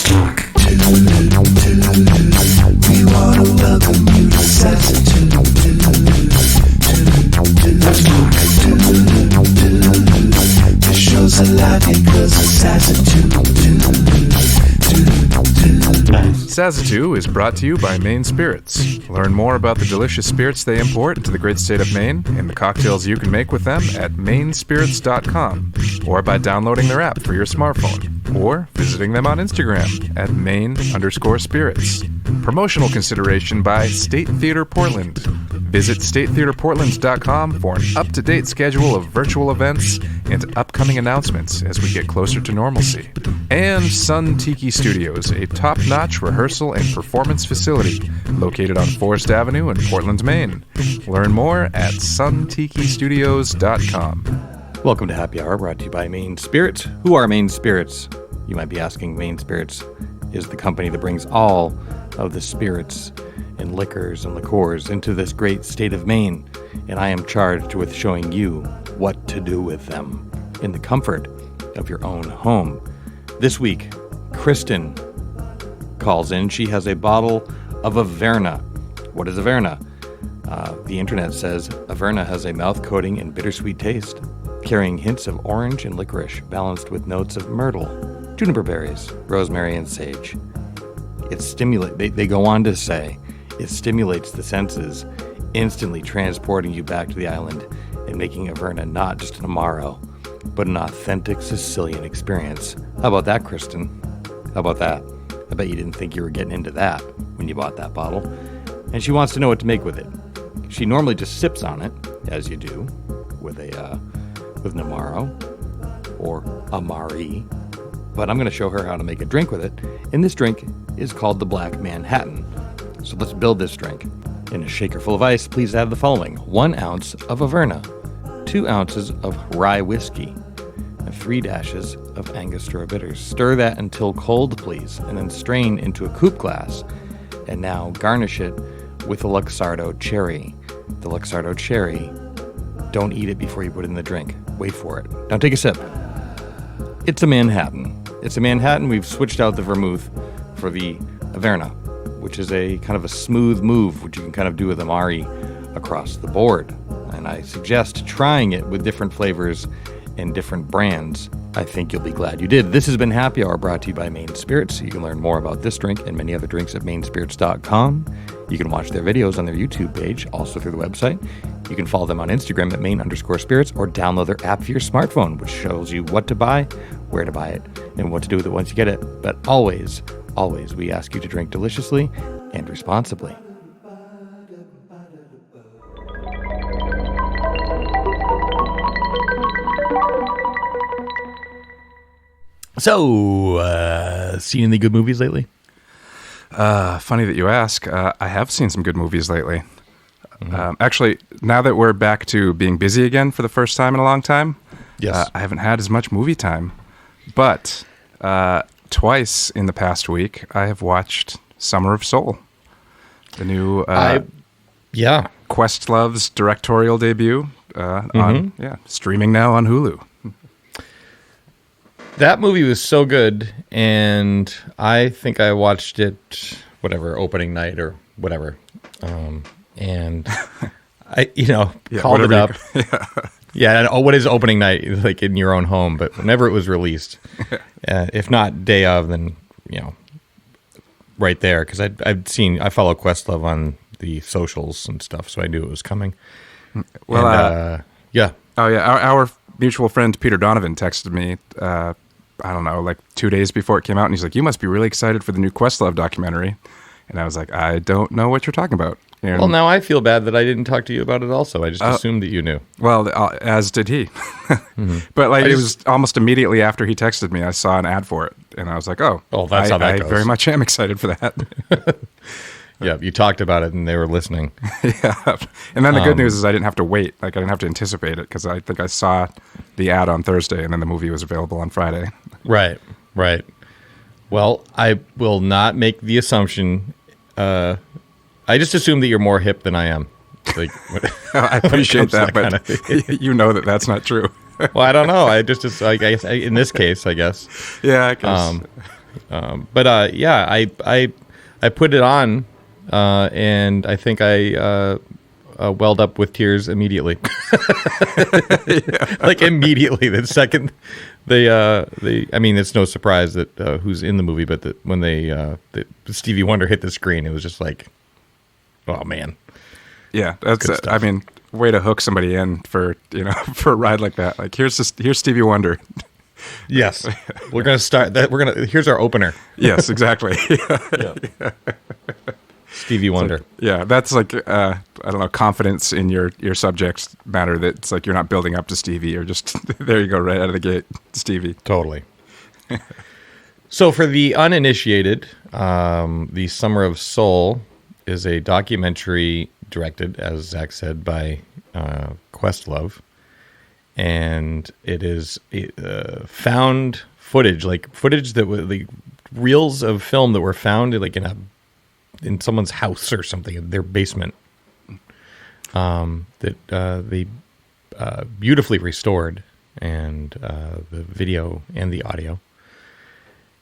talk to. We wanna welcome you to SAZETU. This show's alive because of SAZETU. SAZETU is brought to you by Maine Spirits. Learn more about the delicious spirits they import into the great state of Maine and the cocktails you can make with them at mainspirits.com or by downloading their app for your smartphone or visiting them on Instagram at Maine_spirits. Promotional consideration by State Theater Portland. Visit statetheaterportland.com for an up-to-date schedule of virtual events and upcoming announcements as we get closer to normalcy. And Sun Tiki Studios, a top-notch rehearsal and performance facility located on Forest Avenue in Portland, Maine. Learn more at suntikistudios.com. Welcome to Happy Hour, brought to you by Maine Spirits. Who are Maine Spirits? You might be asking. Maine Spirits is the company that brings all of the spirits and liquors and liqueurs into this great state of Maine, and I am charged with showing you what to do with them in the comfort of your own home. This week, Kristen calls in. She has a bottle of Averna. What is Averna? The internet says Averna has a mouth-coating and bittersweet taste, carrying hints of orange and licorice, balanced with notes of myrtle, juniper berries, rosemary, and sage. They go on to say, it stimulates the senses, instantly transporting you back to the island and making Averna not just an Amaro, but an authentic Sicilian experience. How about that, Kristen? How about that? I bet you didn't think you were getting into that when you bought that bottle. And she wants to know what to make with it. She normally just sips on it, as you do, with an Amaro or Amari. But I'm going to show her how to make a drink with it. And this drink is called the Black Manhattan. So let's build this drink. In a shaker full of ice, please add the following: 1 ounce of Averna, 2 ounces of rye whiskey, and 3 dashes of Angostura bitters. Stir that until cold, please, and then strain into a coupe glass. And now garnish it with a Luxardo cherry. The Luxardo cherry, don't eat it before you put it in the drink. Wait for it. Now take a sip. It's a Manhattan. It's a Manhattan. We've switched out the vermouth for the Averna, which is a kind of a smooth move, which you can kind of do with Amari across the board. And I suggest trying it with different flavors and different brands. I think you'll be glad you did. This has been Happy Hour, brought to you by Maine Spirits. You can learn more about this drink and many other drinks at mainspirits.com. You can watch their videos on their YouTube page, also through the website. You can follow them on Instagram at Maine_spirits or download their app for your smartphone, which shows you what to buy, where to buy it, and what to do with it once you get it. But always, we ask you to drink deliciously and responsibly. So, seen any good movies lately? Funny that you ask. I have seen some good movies lately. Actually, now that we're back to being busy again for the first time in a long time, yes, I haven't had as much movie time. But twice in the past week, I have watched Summer of Soul, the new Questlove's directorial debut streaming now on Hulu. That movie was so good, and I think I watched it, opening night or whatever. And I, called it up. What is opening night? Like in your own home, but whenever it was released, if not day of, then, right there. Because I follow Questlove on the socials and stuff, so I knew it was coming. Well, and, our mutual friend Peter Donovan texted me, I don't know, like 2 days before it came out, and he's like, "You must be really excited for the new Questlove documentary." And I was like, "I don't know what you're talking about." And, well, now I feel bad that I didn't talk to you about it also. I just assumed that you knew. Well, as did he. But it was almost immediately after he texted me, I saw an ad for it, and I was like, "Oh, that's how that goes." I very much am excited for that. Yeah, you talked about it, and they were listening. Yeah, and then the good news is I didn't have to wait. Like, I didn't have to anticipate it, because I think I saw the ad on Thursday, and then the movie was available on Friday. Right. Well, I will not make the assumption. I just assume that you're more hip than I am. Like, I appreciate that, but you know that that's not true. Well, I don't know. I guess in this case, I guess. Yeah, I guess. Yeah, I put it on, and I think I welled up with tears immediately. Like immediately, the second I mean, it's no surprise that who's in the movie, but that when that Stevie Wonder hit the screen, it was just like, oh man. Yeah, that's I mean, way to hook somebody in for for a ride like that. Like here's Stevie Wonder. Yes, we're gonna start that. Here's our opener. Yes, exactly. Yeah. Stevie Wonder. Like, that's like I don't know, confidence in your subject matter. That it's like you're not building up to Stevie. You're just there. You go right out of the gate, Stevie. Totally. So for the uninitiated, the Summer of Soul is a documentary directed, as Zach said, by Questlove, and it is found footage, like footage that was the reels of film that were found like in someone's house or something in their basement, that they beautifully restored, and the video and the audio.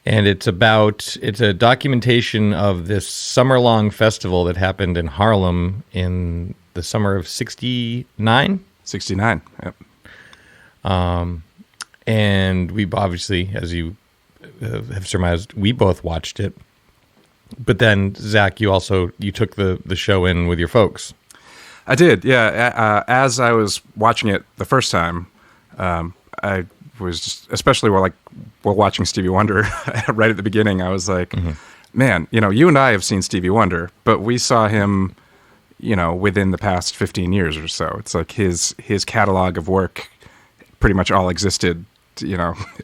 And it's a documentation of this summer-long festival that happened in Harlem in the summer of 69. 69, yep. And we obviously, as you have surmised, we both watched it. But then, Zach, you took the show in with your folks. I did, yeah. As I was watching it the first time, I was just, especially while watching Stevie Wonder right at the beginning, I was like, man, you and I have seen Stevie Wonder, but we saw him, within the past 15 years or so. It's like his catalog of work pretty much all existed,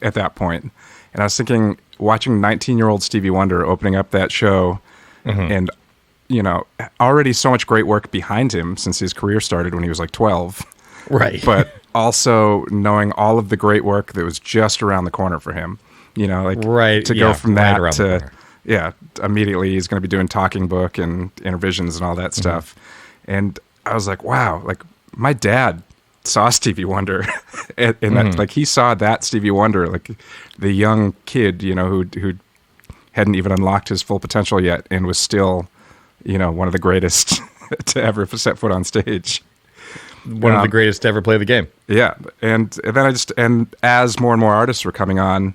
at that point. And I was thinking, watching 19-year-old Stevie Wonder opening up that show, and already so much great work behind him since his career started when he was like 12. Right. But also knowing all of the great work that was just around the corner for him, right. To go from that to, immediately he's going to be doing Talking Book and Intervisions and all that stuff. And I was like, wow, like my dad saw Stevie Wonder and that, like he saw that Stevie Wonder, like the young kid, who hadn't even unlocked his full potential yet and was still, one of the greatest to ever set foot on stage. One of the greatest to ever play the game. Yeah. And then as more and more artists were coming on,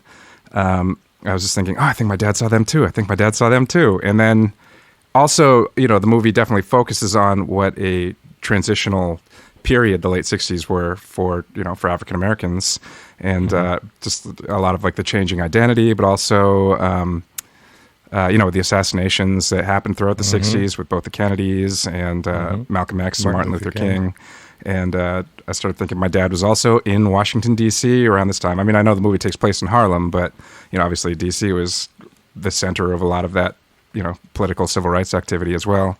I was just thinking, I think my dad saw them too. And then also, the movie definitely focuses on what a transitional period the late 60s were for African Americans, and just a lot of like the changing identity, but also with the assassinations that happened throughout the 60s with both the Kennedys and Malcolm X and Martin Luther King. And I started thinking my dad was also in Washington, D.C. around this time. I mean, I know the movie takes place in Harlem, but, obviously D.C. was the center of a lot of that, political civil rights activity as well.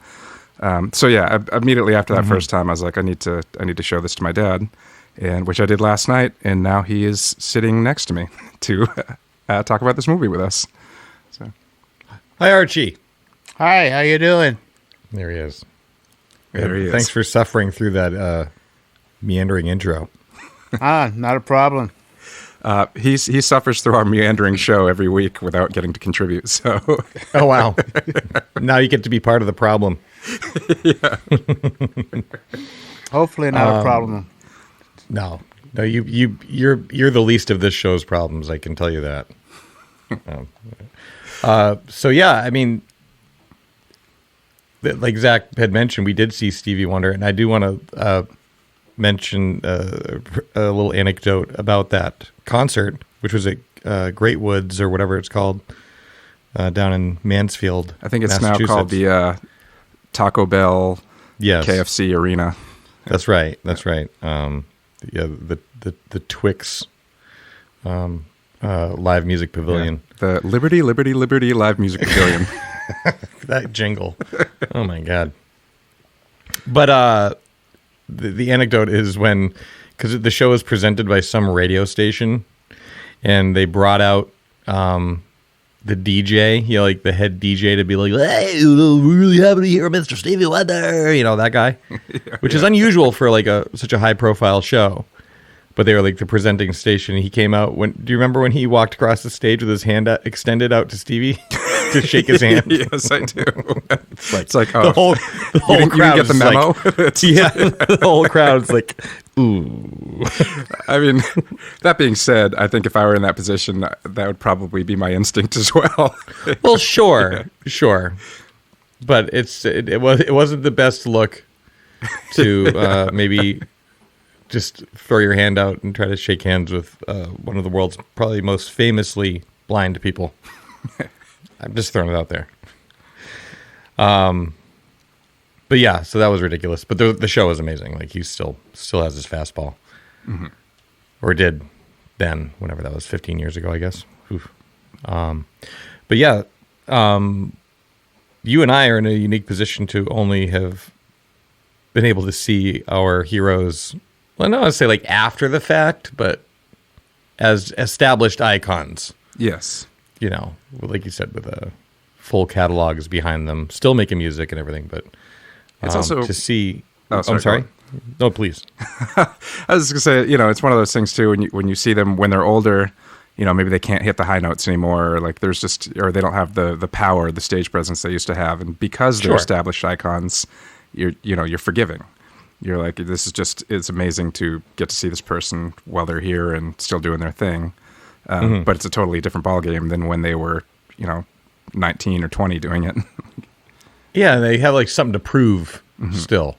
Immediately after that first time, I was like, I need to show this to my dad, and which I did last night. And now he is sitting next to me to talk about this movie with us. So, hi, Archie. Hi, how you doing? There he is. There he is. Thanks for suffering through that meandering intro. Not a problem. He suffers through our meandering show every week without getting to contribute. So, oh wow! Now you get to be part of the problem. Yeah. Hopefully not a problem. No, you're the least of this show's problems. I can tell you that. So yeah, I mean, like Zach had mentioned, we did see Stevie Wonder, and I do want to mention a little anecdote about that concert, which was at Great Woods or whatever it's called, down in Mansfield. I think it's now called the Taco Bell KFC Arena. That's right. The Twix live music pavilion. Yeah. The Liberty live music pavilion. That jingle. Oh my God. But the anecdote is because the show was presented by some radio station, and they brought out the DJ, like the head DJ, to be like, hey, we're really happy to hear Mr. Stevie Wonder, that guy, which is unusual for like such a high profile show. but they were like the presenting station. He came out do you remember when he walked across the stage with his hand extended out to Stevie to shake his hand? Yes, I do. It's like the whole you crowd didn't get the is memo. like, yeah, the whole crowd's like, ooh. I mean, that being said, I think if I were in that position, that would probably be my instinct as well. Well, sure, but it wasn't the best look to maybe just throw your hand out and try to shake hands with one of the world's probably most famously blind people. I'm just throwing it out there. But yeah, so that was ridiculous. But the show was amazing. Like he still has his fastball, or did then, whenever that was, 15 years ago, I guess. Oof. But yeah, you and I are in a unique position to only have been able to see our heroes. Well, not to say like after the fact, but as established icons. Yes. You know, like you said, with full catalogs behind them, still making music and everything. But it's also to see. Oh, I'm sorry. No, please. I was just gonna say, it's one of those things too. When you see them when they're older, maybe they can't hit the high notes anymore. Or like or they don't have the power, the stage presence they used to have, and because they're established icons, you're forgiving. You're like, it's amazing to get to see this person while they're here and still doing their thing. But it's a totally different ballgame than when they were, 19 or 20 doing it. Yeah, they have like something to prove still.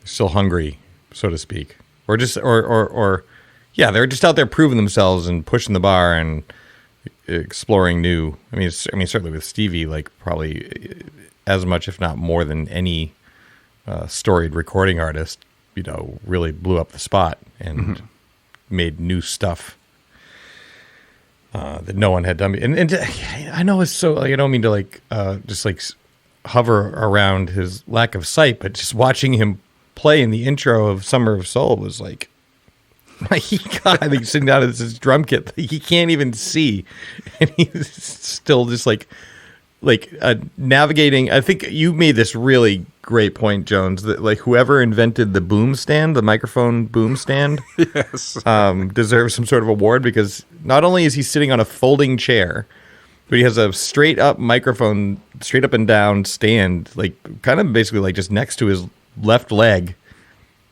Still hungry, so to speak, or just or yeah, they're just out there proving themselves and pushing the bar and exploring new. I mean, certainly with Stevie, like probably as much, if not more, than any storied recording artist. Really blew up the spot and made new stuff that no one had done. And I know it's so, like, I don't mean to like just like hover around his lack of sight, but just watching him play in the intro of Summer of Soul was like I think sitting down at his drum kit, he can't even see, and he's still just like navigating. I think you made this really great point, Jones, that like whoever invented the boom stand, the microphone boom stand, yes, deserves some sort of award, because not only is he sitting on a folding chair, but he has a straight up microphone, straight up and down stand, like kind of basically like just next to his left leg.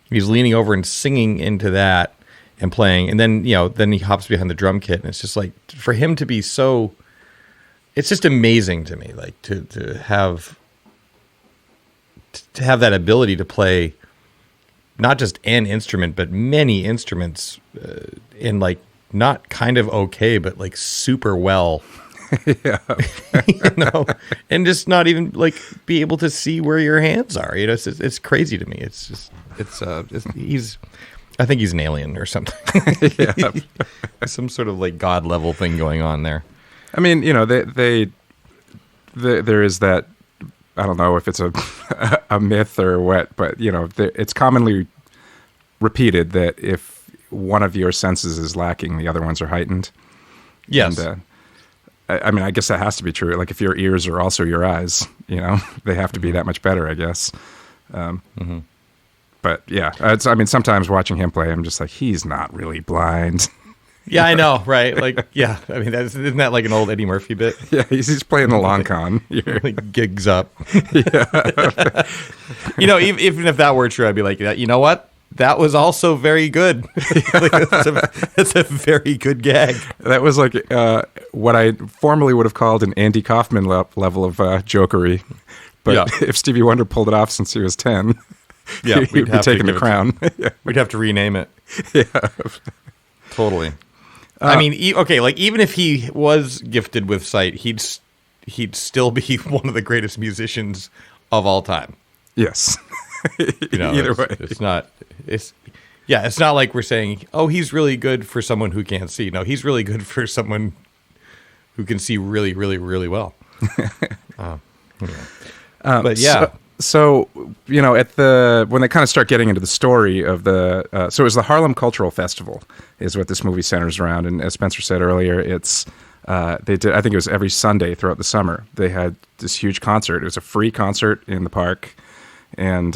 He's leaning over and singing into that and playing, and then then he hops behind the drum kit, and it's just like, for him to be so, it's just amazing to me, like to have that ability to play not just an instrument but many instruments in like not kind of okay but like super well. yeah. And just not even like be able to see where your hands are. It's crazy to me. It's just I think he's an alien or something. Yeah. Some sort of like God level thing going on there. I mean, there is that, I don't know if it's a myth or what, but it's commonly repeated that if one of your senses is lacking, the other ones are heightened. Yes. And, I mean, I guess that has to be true. Like if your ears are also your eyes, they have to be that much better, I guess. But yeah, sometimes watching him play, I'm just like, he's not really blind. Yeah, I know, right? Like, yeah, I mean, isn't that like an old Eddie Murphy bit? Yeah, he's playing the long con. Like gigs up. Yeah. Even if that were true, I'd be like, you know what? That was also very good. Like, that's a very good gag. That was like what I formerly would have called an Andy Kaufman level of jokery. But if Stevie Wonder pulled it off since he was 10, he'd be taking the crown. We'd have to rename it. Yeah. Totally. I mean, okay, like even if he was gifted with sight, he'd still be one of the greatest musicians of all time. Yes. Either way, it's not like we're saying, oh, he's really good for someone who can't see. No, he's really good for someone who can see really, really, really well. But yeah. So when they kind of start getting into the story of so it was the Harlem Cultural Festival is what this movie centers around, and as Spencer said earlier, it's they did, I think it was every Sunday throughout the summer, they had this huge concert. It was a free concert in the park, and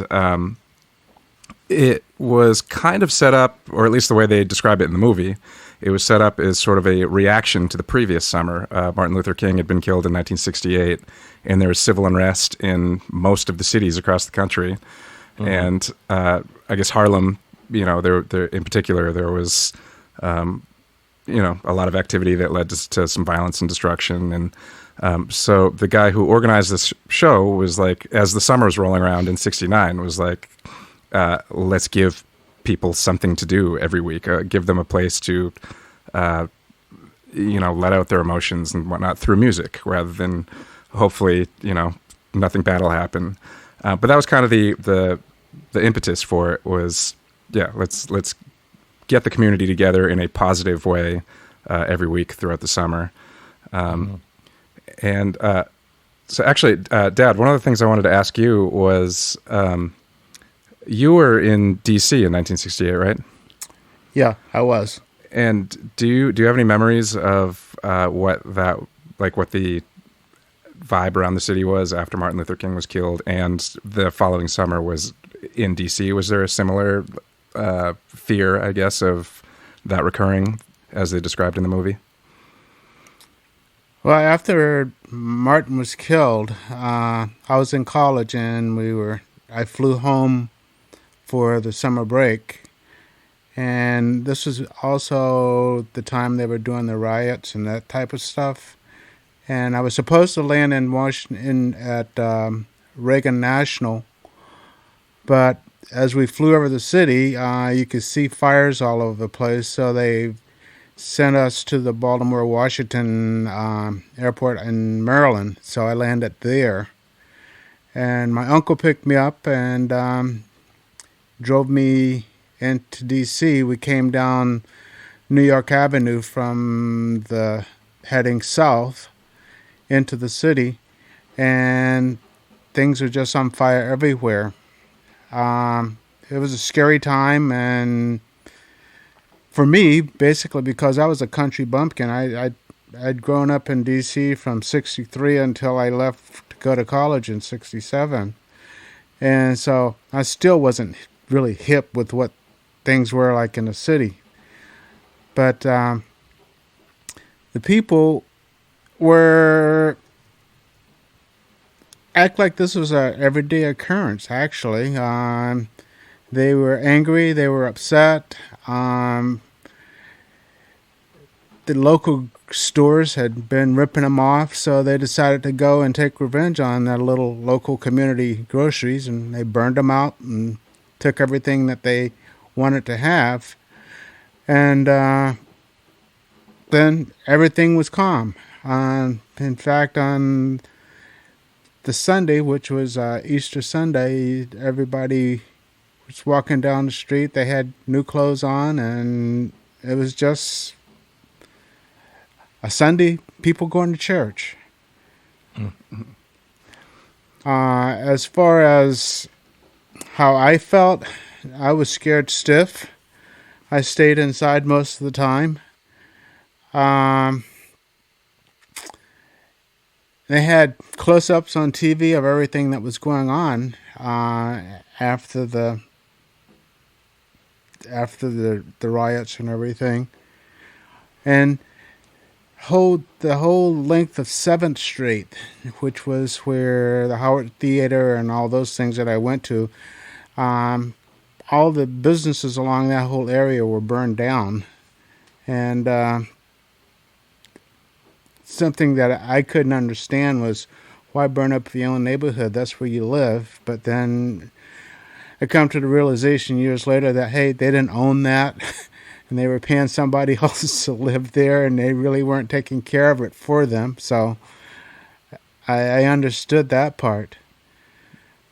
It was kind of set up, or at least the way they describe it in the movie, it was set up as sort of a reaction to the previous summer. Martin Luther King had been killed in 1968, and there was civil unrest in most of the cities across the country. Mm-hmm. And I guess Harlem, there in particular, there was, a lot of activity that led to some violence and destruction. And so the guy who organized this show was like, as the summer was rolling around in '69, was like, let's give people something to do every week, give them a place to, let out their emotions and whatnot through music, rather than hopefully, nothing bad will happen. But that was kind of the impetus for it was, let's get the community together in a positive way every week throughout the summer. And so actually, Dad, one of the things I wanted to ask you was, you were in D.C. in 1968, right? Yeah, I was. And do you have any memories of what the vibe around the city was after Martin Luther King was killed and the following summer was in D.C.? Was there a similar fear, I guess, of that recurring as they described in the movie? Well, after Martin was killed, I was in college and I flew home for the summer break. And this was also the time they were doing the riots and that type of stuff. And I was supposed to land in Washington at Reagan National. But as we flew over the city, you could see fires all over the place. So they sent us to the Baltimore Washington airport in Maryland. So I landed there. And my uncle picked me up and drove me into D.C. We came down New York Avenue from the heading south into the city, and things were just on fire everywhere. It was a scary time, and for me, basically, because I was a country bumpkin, I'd grown up in D.C. from '63 until I left to go to college in '67, and so I still wasn't really hip with what things were like in the city. But the people act like this was a everyday occurrence, actually. They were angry, they were upset. The local stores had been ripping them off, so they decided to go and take revenge on their little local community groceries, and they burned them out and took everything that they wanted to have. And then everything was calm. In fact, on the Sunday, which was Easter Sunday, everybody was walking down the street. They had new clothes on, and it was just a Sunday, people going to church. Mm-hmm. As far as how I felt, I was scared stiff. I stayed inside most of the time. They had close-ups on TV of everything that was going on after the riots and everything, and the whole length of 7th Street, which was where the Howard Theater and all those things that I went to, all the businesses along that whole area were burned down, and something that I couldn't understand was, why burn up your own neighborhood? That's where you live. But then I come to the realization years later that, hey, they didn't own that, and they were paying somebody else to live there, and they really weren't taking care of it for them. So I understood that part.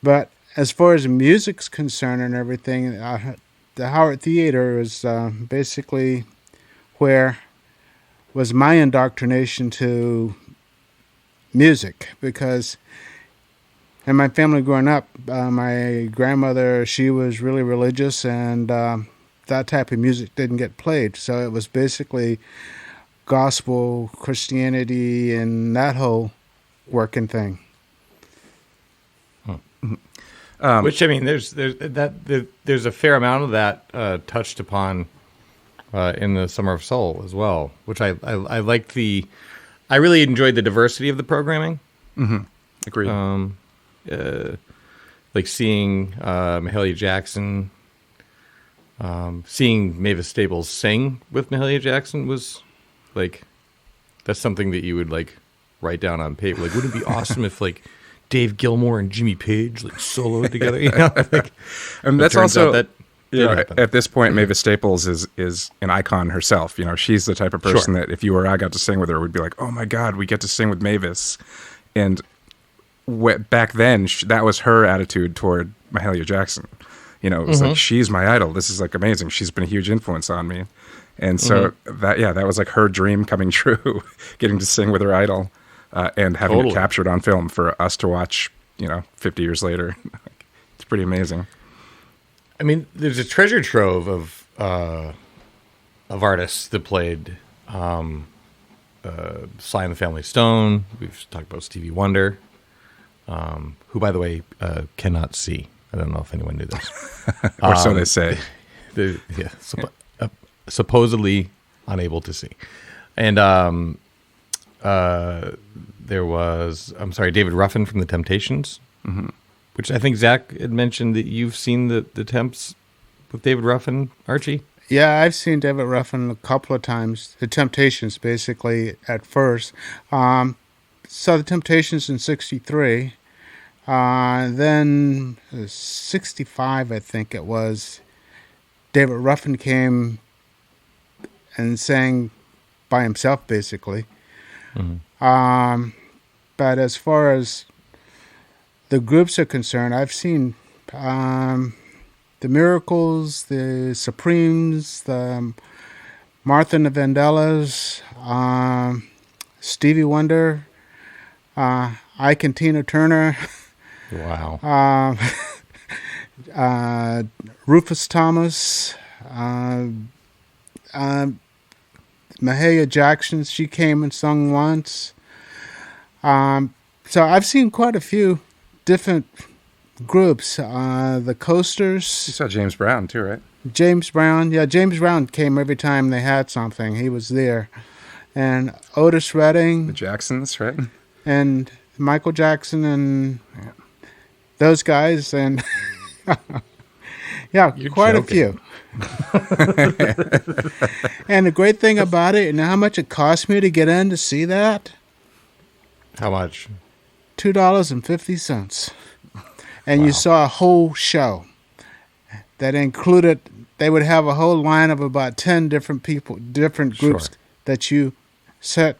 But as far as music's concerned and everything, the Howard Theater was basically where was my indoctrination to music, because in my family growing up, my grandmother, she was really religious, and that type of music didn't get played. So it was basically gospel, Christianity, and that whole working thing. Which, I mean, there's a fair amount of that touched upon in the Summer of Soul as well, which I liked I really enjoyed the diversity of the programming. Mm-hmm. Agreed. Like seeing Mahalia Jackson, seeing Mavis Staples sing with Mahalia Jackson was like, that's something that you would like write down on paper. Like, wouldn't it be awesome if like Dave Gilmour and Jimmy Page like soloed together? You know, like, and that's also that. At this point, Mavis Staples is an icon herself. You know, she's the type of person that if you or I got to sing with her, we'd be like, "Oh my God, we get to sing with Mavis." And back then, that was her attitude toward Mahalia Jackson. You know, it was like, she's my idol. This is like amazing. She's been a huge influence on me. And so that was like her dream coming true, getting to sing with her idol and having it captured on film for us to watch, 50 years later. It's pretty amazing. I mean, there's a treasure trove of artists that played Sly and the Family Stone. We've talked about Stevie Wonder, who, by the way, cannot see. I don't know if anyone knew this. Or so they say. Supposedly unable to see. And there was, David Ruffin from The Temptations, which I think Zach had mentioned that you've seen the Temps with David Ruffin, Archie? Yeah, I've seen David Ruffin a couple of times. The Temptations, basically, at first. Saw The Temptations in 1963. Then 1965, I think it was, David Ruffin came and sang by himself, basically. But as far as the groups are concerned, I've seen the Miracles, the Supremes, the Martha and the Vandellas, Stevie Wonder, Ike and Tina Turner. Wow. Rufus Thomas, Mahalia Jackson, she came and sung once. So I've seen quite a few different groups. The Coasters. You saw James Brown too, right? James Brown. Yeah, James Brown came every time they had something. He was there. And Otis Redding. The Jacksons, right? And Michael Jackson and those guys. And yeah, You're quite joking. a few. And the great thing about it, you know how much it cost me to get in to see that? How much? $2.50. And you saw a whole show that included, they would have a whole line of about 10 different people, different groups that you sat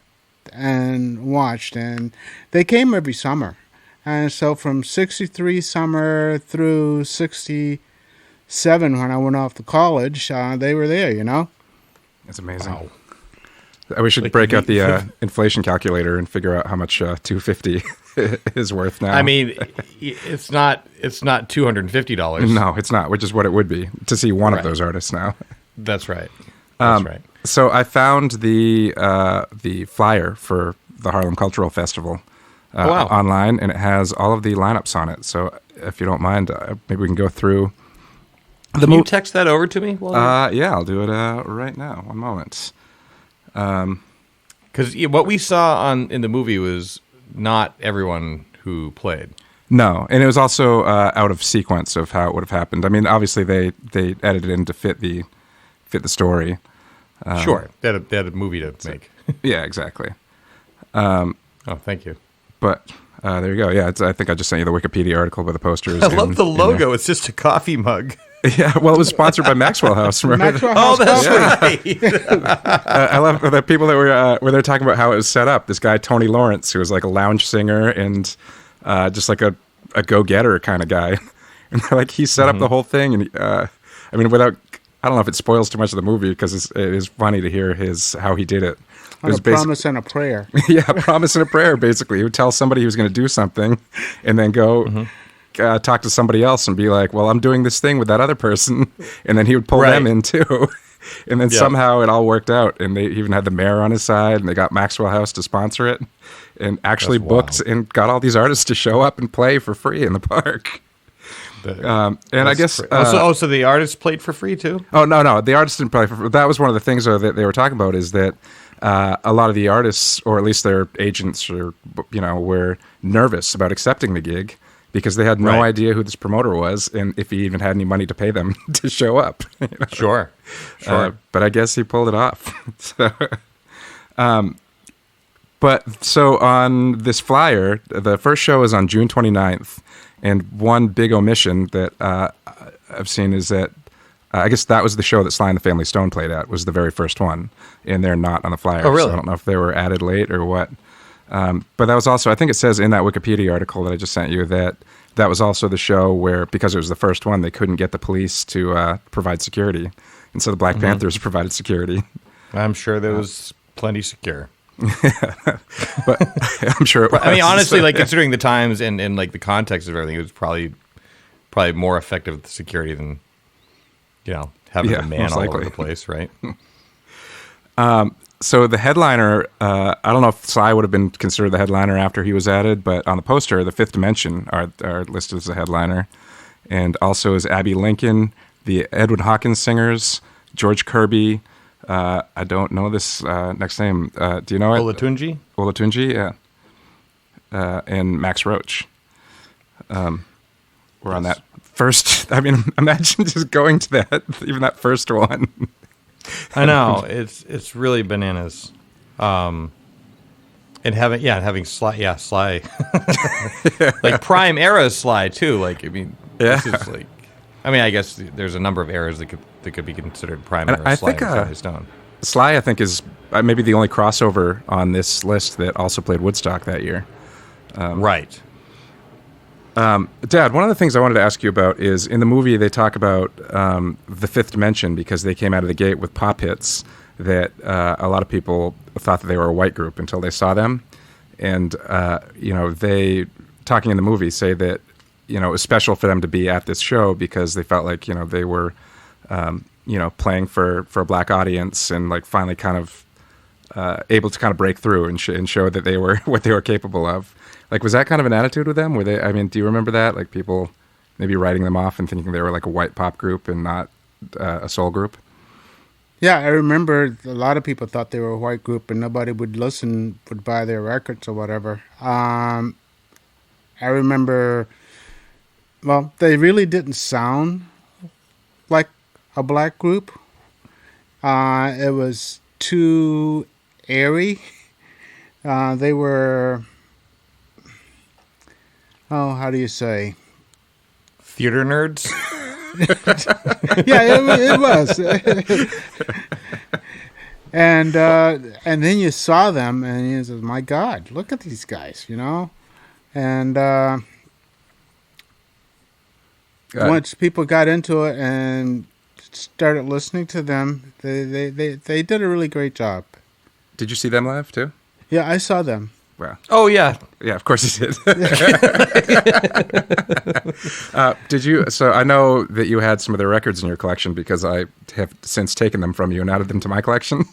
and watched. And they came every summer. And so from 63 summer through 67, when I went off to college, they were there, you know? That's amazing. Wow. We should break out the inflation calculator and figure out how much $250 is worth now. I mean, it's not $250. No, it's not, which is what it would be to see one of those artists now. That's right. That's right. So I found the flyer for the Harlem Cultural Festival online, and it has all of the lineups on it. So if you don't mind, maybe we can go through. Can you text that over to me? Yeah, I'll do it right now. One moment. Because what we saw in the movie was not everyone who played. No, and it was also out of sequence of how it would have happened. I mean, obviously they edited it in to fit the story. Sure, they had a movie to make. Yeah, exactly. Thank you. But there you go. Yeah, I think I just sent you the Wikipedia article with the posters. I love the logo. It's just a coffee mug. Yeah, well, it was sponsored by Maxwell House. Remember? That's right. I love the people that were they're talking about how it was set up. This guy Tony Lawrence, who was like a lounge singer and just like a go-getter kind of guy, and they're like he set up the whole thing. And I mean, I don't know if it spoils too much of the movie because it is funny to hear how he did it. On a promise and a prayer. Yeah, promise and a prayer. Basically, he would tell somebody he was going to do something, and then go. Talk to somebody else and be like, well, I'm doing this thing with that other person. And then he would pull them in too. And then somehow it all worked out. And they even had the mayor on his side and they got Maxwell House to sponsor it and actually booked and got all these artists to show up and play for free in the park. And I guess so the artist played for free too? Oh no, the artist didn't play for. That was one of the things though that they were talking about is that a lot of the artists, or at least their agents, or were nervous about accepting the gig because they had no idea who this promoter was and if he even had any money to pay them to show up. Sure. But I guess he pulled it off. But so on this flyer, the first show is on June 29th, and one big omission that I've seen is that I guess that was the show that Sly and the Family Stone played at, was the very first one, and they're not on the flyer. Oh, really? So I don't know if they were added late or what. But that was also, I think it says in that Wikipedia article that I just sent you that was also the show where, because it was the first one, they couldn't get the police to provide security. And so the Black Panthers provided security. I'm sure there was plenty secure. But I'm sure it was. I mean, honestly, like considering the times and like the context of everything, it was probably more effective with the security than, having a man all over the place, right? So the headliner, I don't know if Sly would have been considered the headliner after he was added, but on the poster, the Fifth Dimension are listed as a headliner. And also is Abby Lincoln, the Edwin Hawkins Singers, George Kirby. I don't know this next name. Do you know it? Olatunji, yeah. And Max Roach. We're on that first. I mean, imagine just going to that, even that first one. I know it's really bananas, and having Sly, like prime era Sly too. Like this is like, I guess there's a number of eras that could be considered prime era. I Sly think and Family Stone. Sly, I think, is maybe the only crossover on this list that also played Woodstock that year. Right. Dad, one of the things I wanted to ask you about is in the movie they talk about the Fifth Dimension because they came out of the gate with pop hits that a lot of people thought that they were a white group until they saw them. And, they, talking in the movie, say that, it was special for them to be at this show because they felt like, they were, playing for a black audience and like finally kind of able to kind of break through and show that they were what they were capable of. Like, was that kind of an attitude with them? Were they? I mean, do you remember that? Like, people maybe writing them off and thinking they were like a white pop group and not a soul group. Yeah, I remember a lot of people thought they were a white group and nobody would buy their records or whatever. I remember, well, they really didn't sound like a black group. It was too airy. They were, how do you say? Theater nerds? Yeah, it was. And then you saw them, and you said, "My God, look at these guys!" And once people got into it and started listening to them, they did a really great job. Did you see them live too? Yeah, I saw them. Wow. Oh yeah, yeah. Of course you did. Did you? So I know that you had some of their records in your collection because I have since taken them from you and added them to my collection.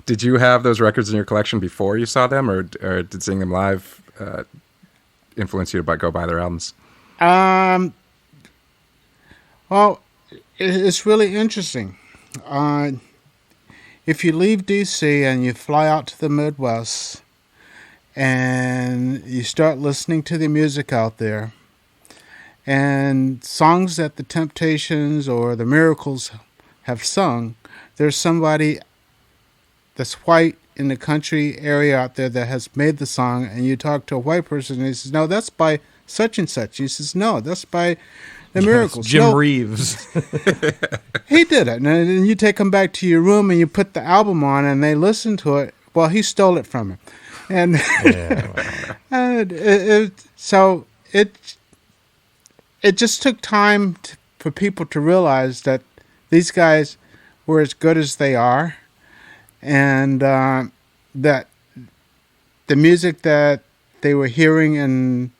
Did you have those records in your collection before you saw them, or did seeing them live influence you to go buy their albums? Well, it's really interesting. If you leave D.C. and you fly out to the Midwest and you start listening to the music out there and songs that the Temptations or the Miracles have sung, there's somebody that's white in the country area out there that has made the song, and you talk to a white person and he says, "No, that's by such and such." He says, "No, that's by the Miracles." Jim Reeves. He did it. And then you take them back to your room and you put the album on and they listen to it. Well, he stole it from him. And so it just took time for people to realize that these guys were as good as they are, and that the music that they were hearing in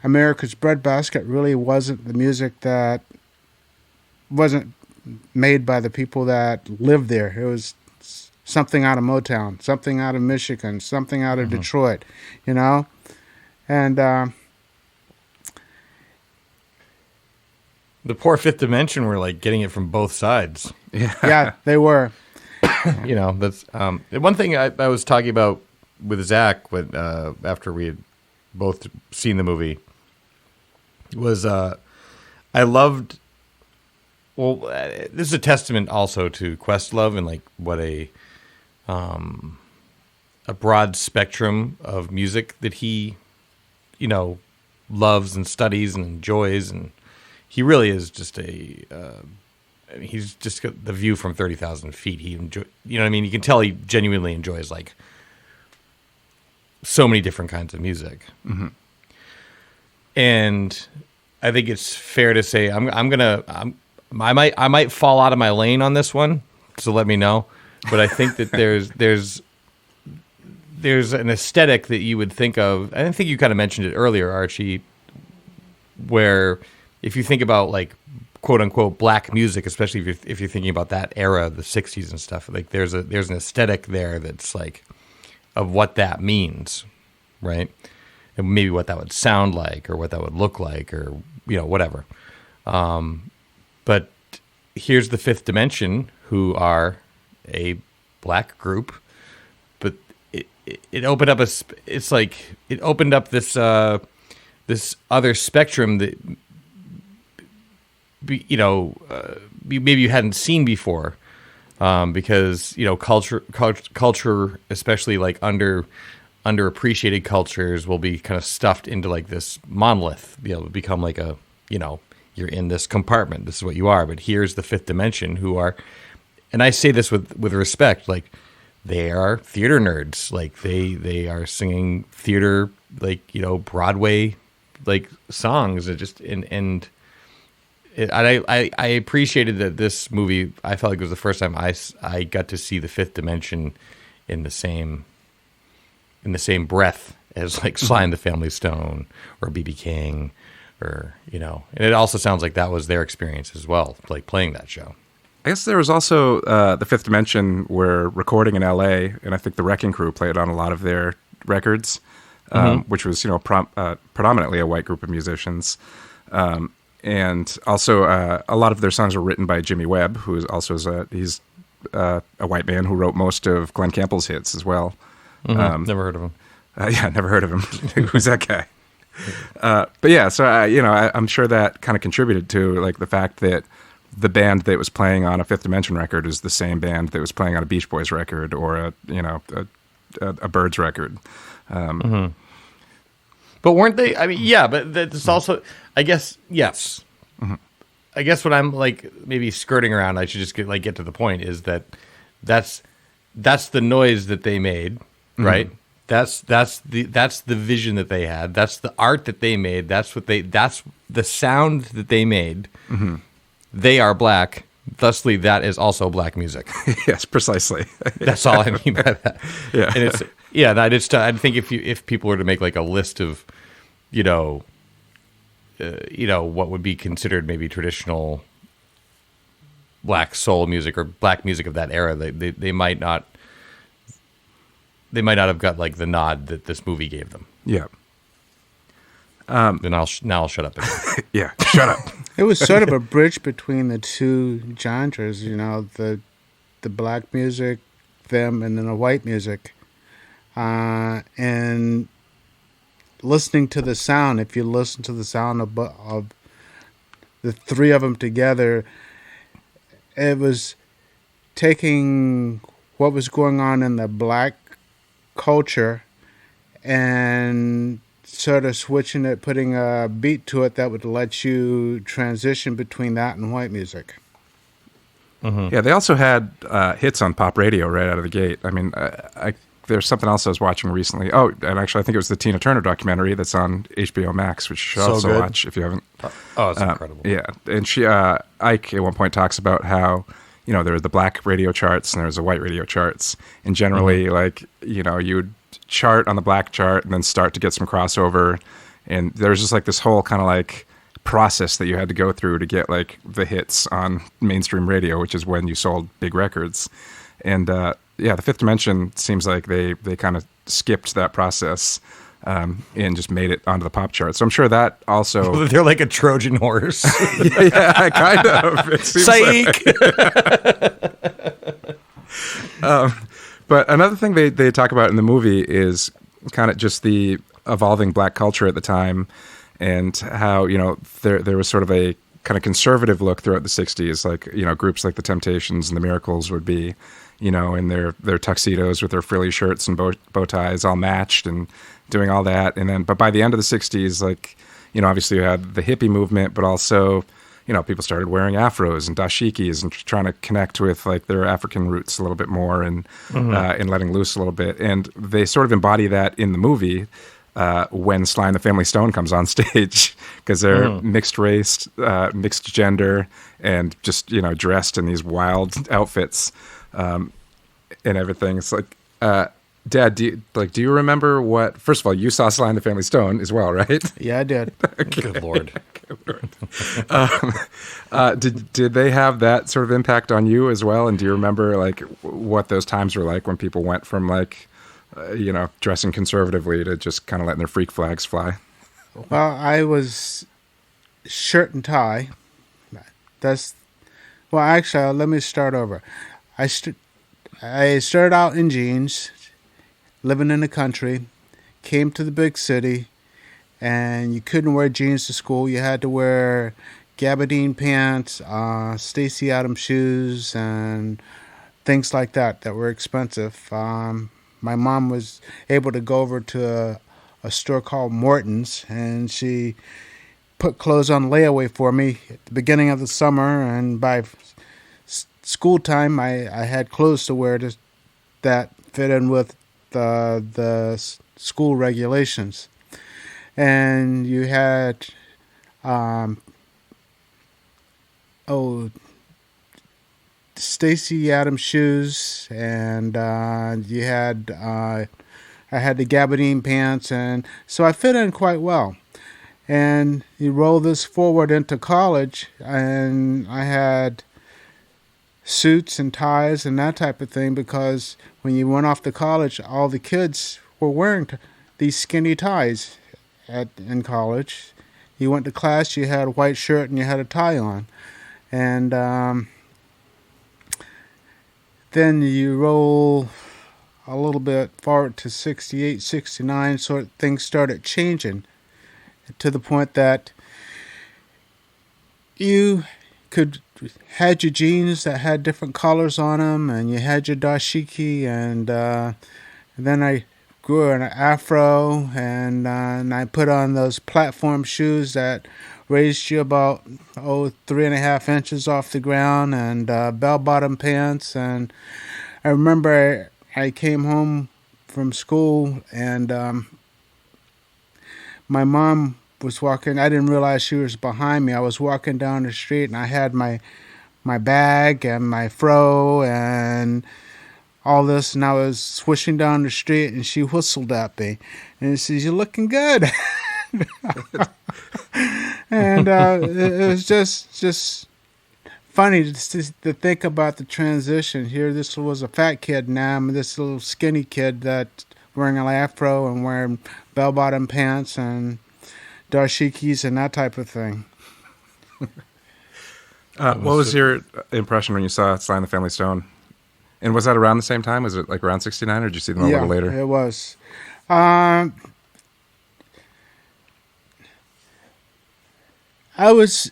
America's Breadbasket really wasn't the music that wasn't made by the people that lived there. It was something out of Motown, something out of Michigan, something out of Detroit, And The poor Fifth Dimension were like getting it from both sides. Yeah, they were. That's one thing I was talking about with Zach when after we had both seen the movie was I loved. Well, this is a testament also to Questlove and like what a broad spectrum of music that he, loves and studies and enjoys, and he really is just he's just got the view from 30,000 feet. He enjoy, you know what I mean? You can tell he genuinely enjoys like so many different kinds of music. Mm-hmm. And I think it's fair to say I might fall out of my lane on this one, so let me know. But I think that there's an aesthetic that you would think of. I think you kind of mentioned it earlier, Archie, where if you think about like quote unquote black music, especially if you're thinking about that era, the 60s and stuff, like there's an aesthetic there that's like of what that means, right? And maybe what that would sound like or what that would look like or whatever. But here's the Fifth Dimension, who are a black group, but it opened up it opened up this this other spectrum that maybe you hadn't seen before, because culture, especially like underappreciated cultures, will be kind of stuffed into like this monolith, become like a you're in this compartment. This is what you are. But here's the Fifth Dimension, who are, and I say this with respect, like they are theater nerds. Like they are singing theater, like Broadway, like songs. I appreciated that this movie. I felt like it was the first time I got to see the Fifth Dimension in the same breath as like Sly and the Family Stone or B.B. King. And it also sounds like that was their experience as well, like playing that show. I guess there was also the Fifth Dimension were recording in L.A., and I think the Wrecking Crew played on a lot of their records, which was predominantly a white group of musicians, and also a lot of their songs were written by Jimmy Webb, who is also he's a white man who wrote most of Glenn Campbell's hits as well. Never heard of him. Yeah, never heard of him. Who's that guy? But yeah, so I'm sure that kind of contributed to like the fact that the band that was playing on a Fifth Dimension record is the same band that was playing on a Beach Boys record or a Byrds record. But weren't they? I mean, yeah, but that's also, I guess, yes. Mm-hmm. I guess what I'm like maybe skirting around, I should just get to the point, is that's the noise that they made, right? Mm-hmm. That's the vision that they had. That's the art that they made. That's the sound that they made. Mm-hmm. They are black. Thusly, that is also black music. Yes, precisely. That's all I mean by that. Yeah, and it's I think if people were to make like a list of, what would be considered maybe traditional black soul music or black music of that era, they might not. They might not have got like the nod that this movie gave them. Yeah. Then I'll shut up. Yeah, shut up. It was sort of a bridge between the two genres, the black music, them, and then the white music. And listening to the sound, if you listen to the sound of the three of them together, it was taking what was going on in the black culture and sort of switching it, putting a beat to it that would let you transition between that and white music. Mm-hmm. Yeah, they also had hits on pop radio right out of the gate. I mean, there's something else I was watching recently. Oh, and actually, I think it was the Tina Turner documentary that's on HBO Max, which you should also watch if you haven't. Oh, it's incredible. Yeah, and Ike at one point talks about how there were the black radio charts and there was the white radio charts, and generally, you would chart on the black chart and then start to get some crossover, and there's just like this whole kind of like process that you had to go through to get like the hits on mainstream radio, which is when you sold big records. And the Fifth Dimension seems like they kind of skipped that process, and just made it onto the pop chart. So I'm sure that also. They're like a Trojan horse. Yeah, kind of. It seems Psych! But another thing they talk about in the movie is kind of just the evolving black culture at the time, and how, you know, there was sort of a kind of conservative look throughout the 60s. Like, you know, groups like the Temptations and the Miracles would be, you know, in their tuxedos with their frilly shirts and bow ties all matched and doing all that. And then, but by the end of the 60s, like, you know, obviously you had the hippie movement, but also, you know, people started wearing afros and dashikis and trying to connect with like their African roots a little bit more, and letting loose a little bit. And they sort of embody that in the movie when Sly and the Family Stone comes on stage, because they're mixed race, mixed gender, and just, you know, dressed in these wild outfits and everything. It's like, Dad, do you remember what? First of all, you saw Sly and the Family Stone as well, right? Yeah, I did. Good Lord. Did they have that sort of impact on you as well? And do you remember like what those times were like when people went from like, you know, dressing conservatively to just kind of letting their freak flags fly? Well, I was shirt and tie. Actually, let me start over. I started out in jeans, living in the country, came to the big city, and you couldn't wear jeans to school. You had to wear gabardine pants, Stacey Adams shoes, and things like that were expensive. My mom was able to go over to a store called Morton's, and she put clothes on layaway for me at the beginning of the summer, and by school time, I had clothes to wear that fit in with the school regulations. And you had Stacey Adams shoes, and you had I had the gabardine pants, and so I fit in quite well. And you roll this forward into college, and I had suits and ties and that type of thing, because when you went off to college, all the kids were wearing these skinny ties in college. You went to class, you had a white shirt and you had a tie on. And then you roll a little bit forward to 68, 69, so things started changing to the point that you had your jeans that had different colors on them, and you had your dashiki, and then I grew an afro, and I put on those platform shoes that raised you about 3.5 inches off the ground, and bell-bottom pants. And I remember I came home from school, and my mom was walking. I didn't realize she was behind me. I was walking down the street, and I had my bag and my fro and all this, and I was swishing down the street, and she whistled at me, and she says, "You're looking good." And it was just funny to think about the transition. Here, this was a fat kid, now I'm this little skinny kid that's wearing an afro and wearing bell-bottom pants and dashikis and that type of thing. What was your impression when you saw Sly and the Family Stone? And was that around the same time? Was it like around 69, or did you see them a little later? It was. I was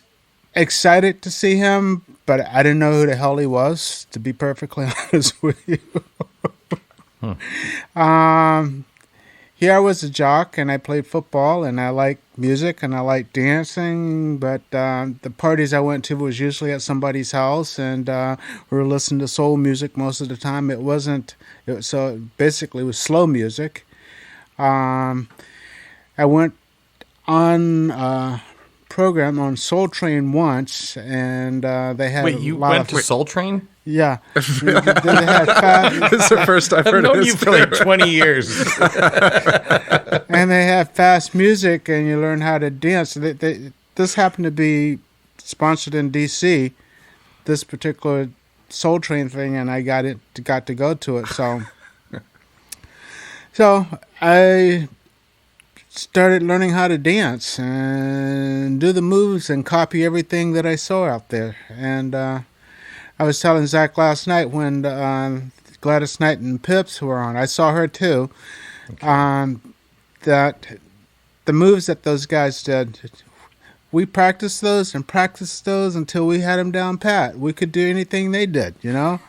excited to see him, but I didn't know who the hell he was, to be perfectly honest with you. Here I was a jock, and I played football, and I liked music, and I liked dancing, but the parties I went to was usually at somebody's house, and we were listening to soul music most of the time. So basically it was slow music. I went on a program on Soul Train once, and they had Wait, you went to Soul Train? Yeah. They had This is the first I've heard of I've known this. you for like 20 years. and they have fast music, and you learn how to dance. This happened to be sponsored in D.C., this particular Soul Train thing, and I got to go to it. So I started learning how to dance and do the moves and copy everything that I saw out there. And I was telling Zach last night when Gladys Knight and Pips were on, I saw her too, that the moves that those guys did, we practiced those until we had them down pat. We could do anything they did, you know?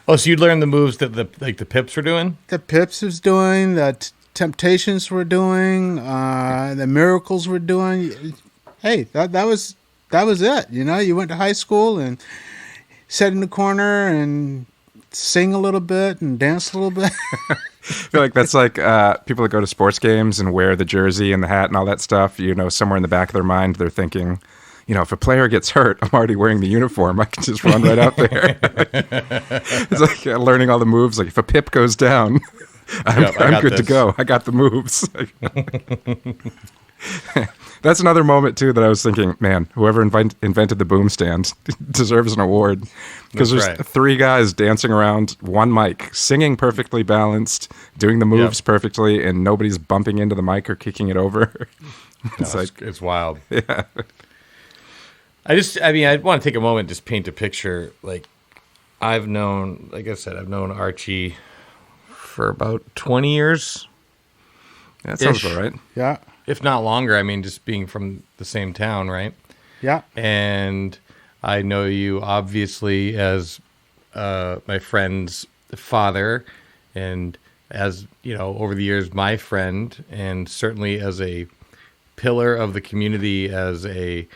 Oh, so you'd learn the moves that the Pips were doing? The Pips was doing, the Temptations were doing, the Miracles were doing. Hey, that was it. You know, you went to high school and sat in the corner and sing a little bit and dance a little bit. I feel like that's like people that go to sports games and wear the jersey and the hat and all that stuff. You know, somewhere in the back of their mind, they're thinking, you know, if a player gets hurt, I'm already wearing the uniform. I can just run right out there. It's like learning all the moves. Like if a Pip goes down, I'm good to go. I got the moves. That's another moment, too, that I was thinking, man, whoever invented the boom stand deserves an award. Because there's three guys dancing around one mic, singing perfectly balanced, doing the moves perfectly, and nobody's bumping into the mic or kicking it over. It's wild. Yeah. I want to take a moment and just paint a picture. Like I said, I've known Archie for about 20 years. Yeah, that sounds about right. Yeah. If not longer. I mean, just being from the same town, right? Yeah. And I know you obviously as my friend's father, and as, you know, over the years, my friend, and certainly as a pillar of the community, as a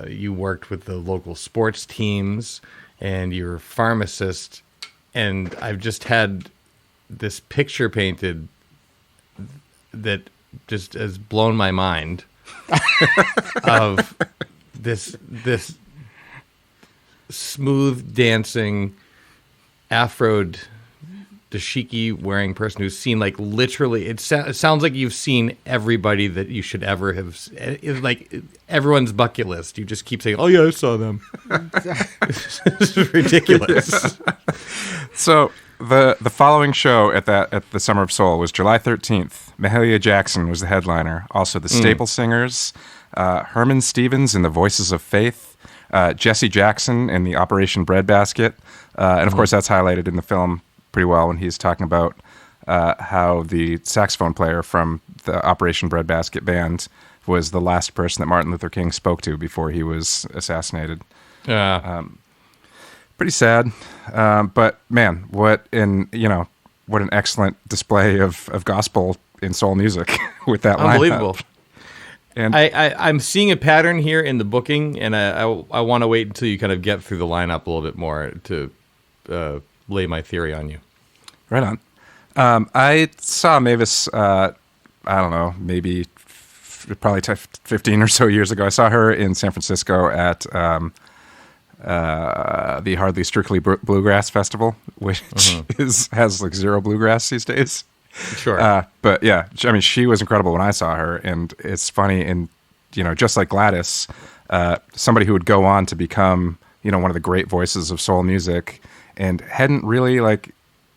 you worked with the local sports teams, and you're a pharmacist, and I've just had this picture painted that just has blown my mind of this smooth dancing afroed dashiki wearing person who's seen, like, literally it sounds like you've seen everybody that you should ever have. It's like everyone's bucket list. You just keep saying, oh yeah, I saw them. This is ridiculous. So the following show at the Summer of Soul was July 13th. Mahalia Jackson was the headliner. Also the Staple Singers, Herman Stevens in the Voices of Faith, Jesse Jackson in the Operation Breadbasket, and of course that's highlighted in the film pretty well when he's talking about how the saxophone player from the Operation Breadbasket band was the last person that Martin Luther King spoke to before he was assassinated. Pretty sad, but man, what an excellent display of gospel in soul music with that lineup. Unbelievable. And I'm seeing a pattern here in the booking, and I want to wait until you kind of get through the lineup a little bit more to lay my theory on you. Right on. I saw Mavis, I don't know, maybe probably 15 or so years ago. I saw her in San Francisco at the Hardly Strictly Bluegrass Festival, which has like zero bluegrass these days. Sure. But yeah, I mean, she was incredible when I saw her, and it's funny, and just like Gladys, somebody who would go on to become, one of the great voices of soul music, and hadn't really like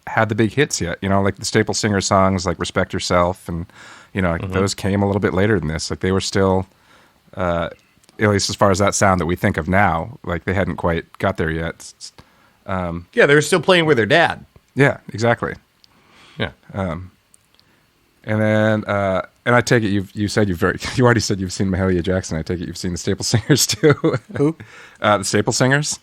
had the big hits yet. Like the Staple Singer songs, like "Respect Yourself," and those came a little bit later than this. Like they were still, at least as far as that sound that we think of now, like they hadn't quite got there yet. Yeah, they were still playing with their dad. Yeah, exactly. Yeah. And then, and I take it you already said you've seen Mahalia Jackson. I take it you've seen the Staple Singers too. Who? The Staple Singers.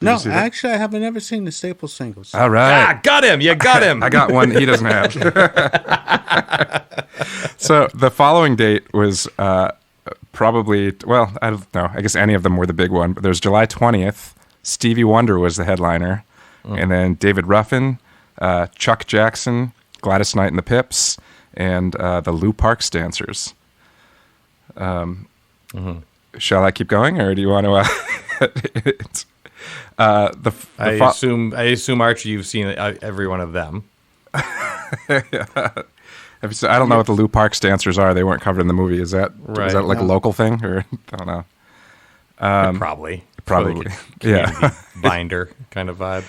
No, actually, I haven't ever seen the Staple Singers. All right. Ah, got him. You got him. I got one he doesn't have. So the following date was probably, well, I don't know. I guess any of them were the big one. But there's July 20th. Stevie Wonder was the headliner. And then David Ruffin, Chuck Jackson, Gladys Knight and the Pips, and the Lou Parks Dancers. Shall I keep going, or do you want to... I assume Archie, you've seen every one of them. I don't know what the Lou Parks Dancers are. They weren't covered in the movie. Is that like a local thing, or I don't know? Probably. Like yeah. Binder kind of vibe.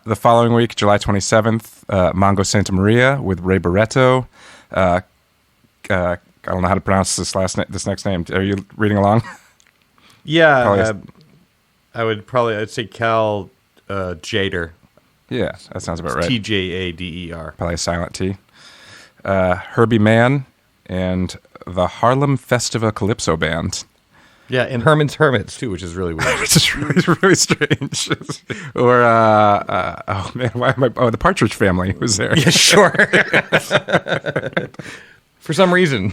The following week, July 27th, Mongo Santa Maria with Ray Barretto, I don't know how to pronounce this next name. Are you reading along? Yeah, I'd say Cal Jader. Yeah, that sounds about right. Tjader. Probably a silent T. Herbie Mann and the Harlem Festiva Calypso Band. Yeah, and Herman's Hermits too, which is really weird. Which is really strange. Or oh man, why am I? Oh, the Partridge Family was there. Yeah, sure. For some reason.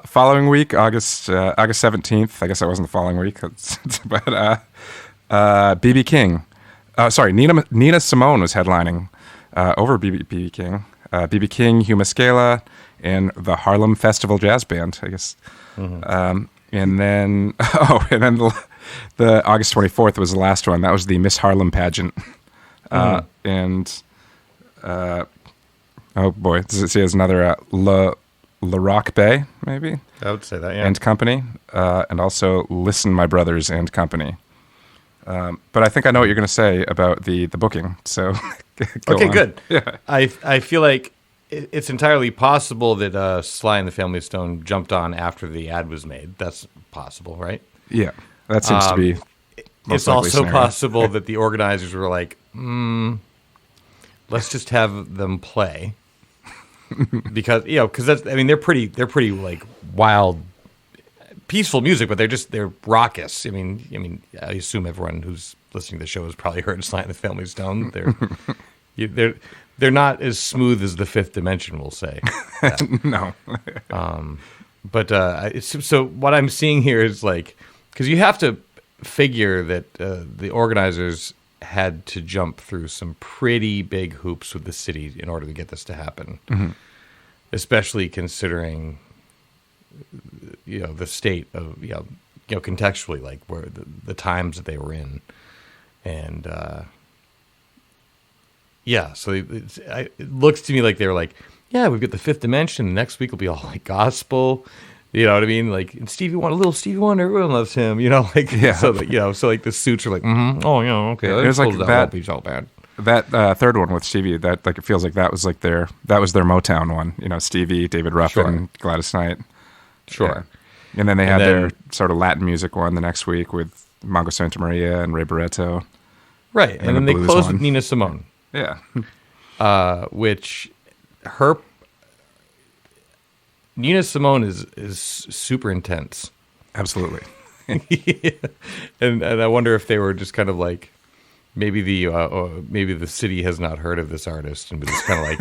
Following week, August 17th. I guess that wasn't the following week, but BB King. Sorry, Nina Simone was headlining over BB King. BB King, Hugh Mascala, and the Harlem Festival Jazz Band, I guess. Mm-hmm. And then the August 24th was the last one. That was the Miss Harlem pageant. And oh boy, does it say there's another La Rock Bay, maybe? I would say that, yeah. And Company, and also Listen, My Brothers and Company. But I think I know what you're going to say about the booking. So, okay, on. Good. Yeah, I feel like it's entirely possible that Sly and the Family Stone jumped on after the ad was made. That's possible, right? Yeah, that seems to be. It's also possible that the organizers were like, let's just have them play because that's, I mean, they're pretty like wild, peaceful music, but they're raucous. I mean, I assume everyone who's listening to the show has probably heard Sly and the Family Stone. They're not as smooth as the Fifth Dimension, we'll say. No. But so what I'm seeing here is like, because you have to figure that the organizers had to jump through some pretty big hoops with the city in order to get this to happen, especially considering the state of contextually, like where the times that they were in, and so it looks to me like they were like, yeah, we've got the Fifth Dimension. Next week will be all like gospel. You know what I mean? Like, and little Stevie Wonder, everyone loves him. So like the suits are like, oh yeah, okay. It was like that. He's all bad. That third one with Stevie, that like it feels like that was their Motown one. Stevie, David Ruffin, Gladys Knight. Sure. Yeah. And then they had their sort of Latin music one the next week with Mongo Santa Maria and Ray Barretto. Right, and then they closed with Nina Simone. Yeah. Which Nina Simone is super intense. Absolutely. Yeah. And I wonder if they were just kind of like, maybe the city has not heard of this artist and was just kind of like,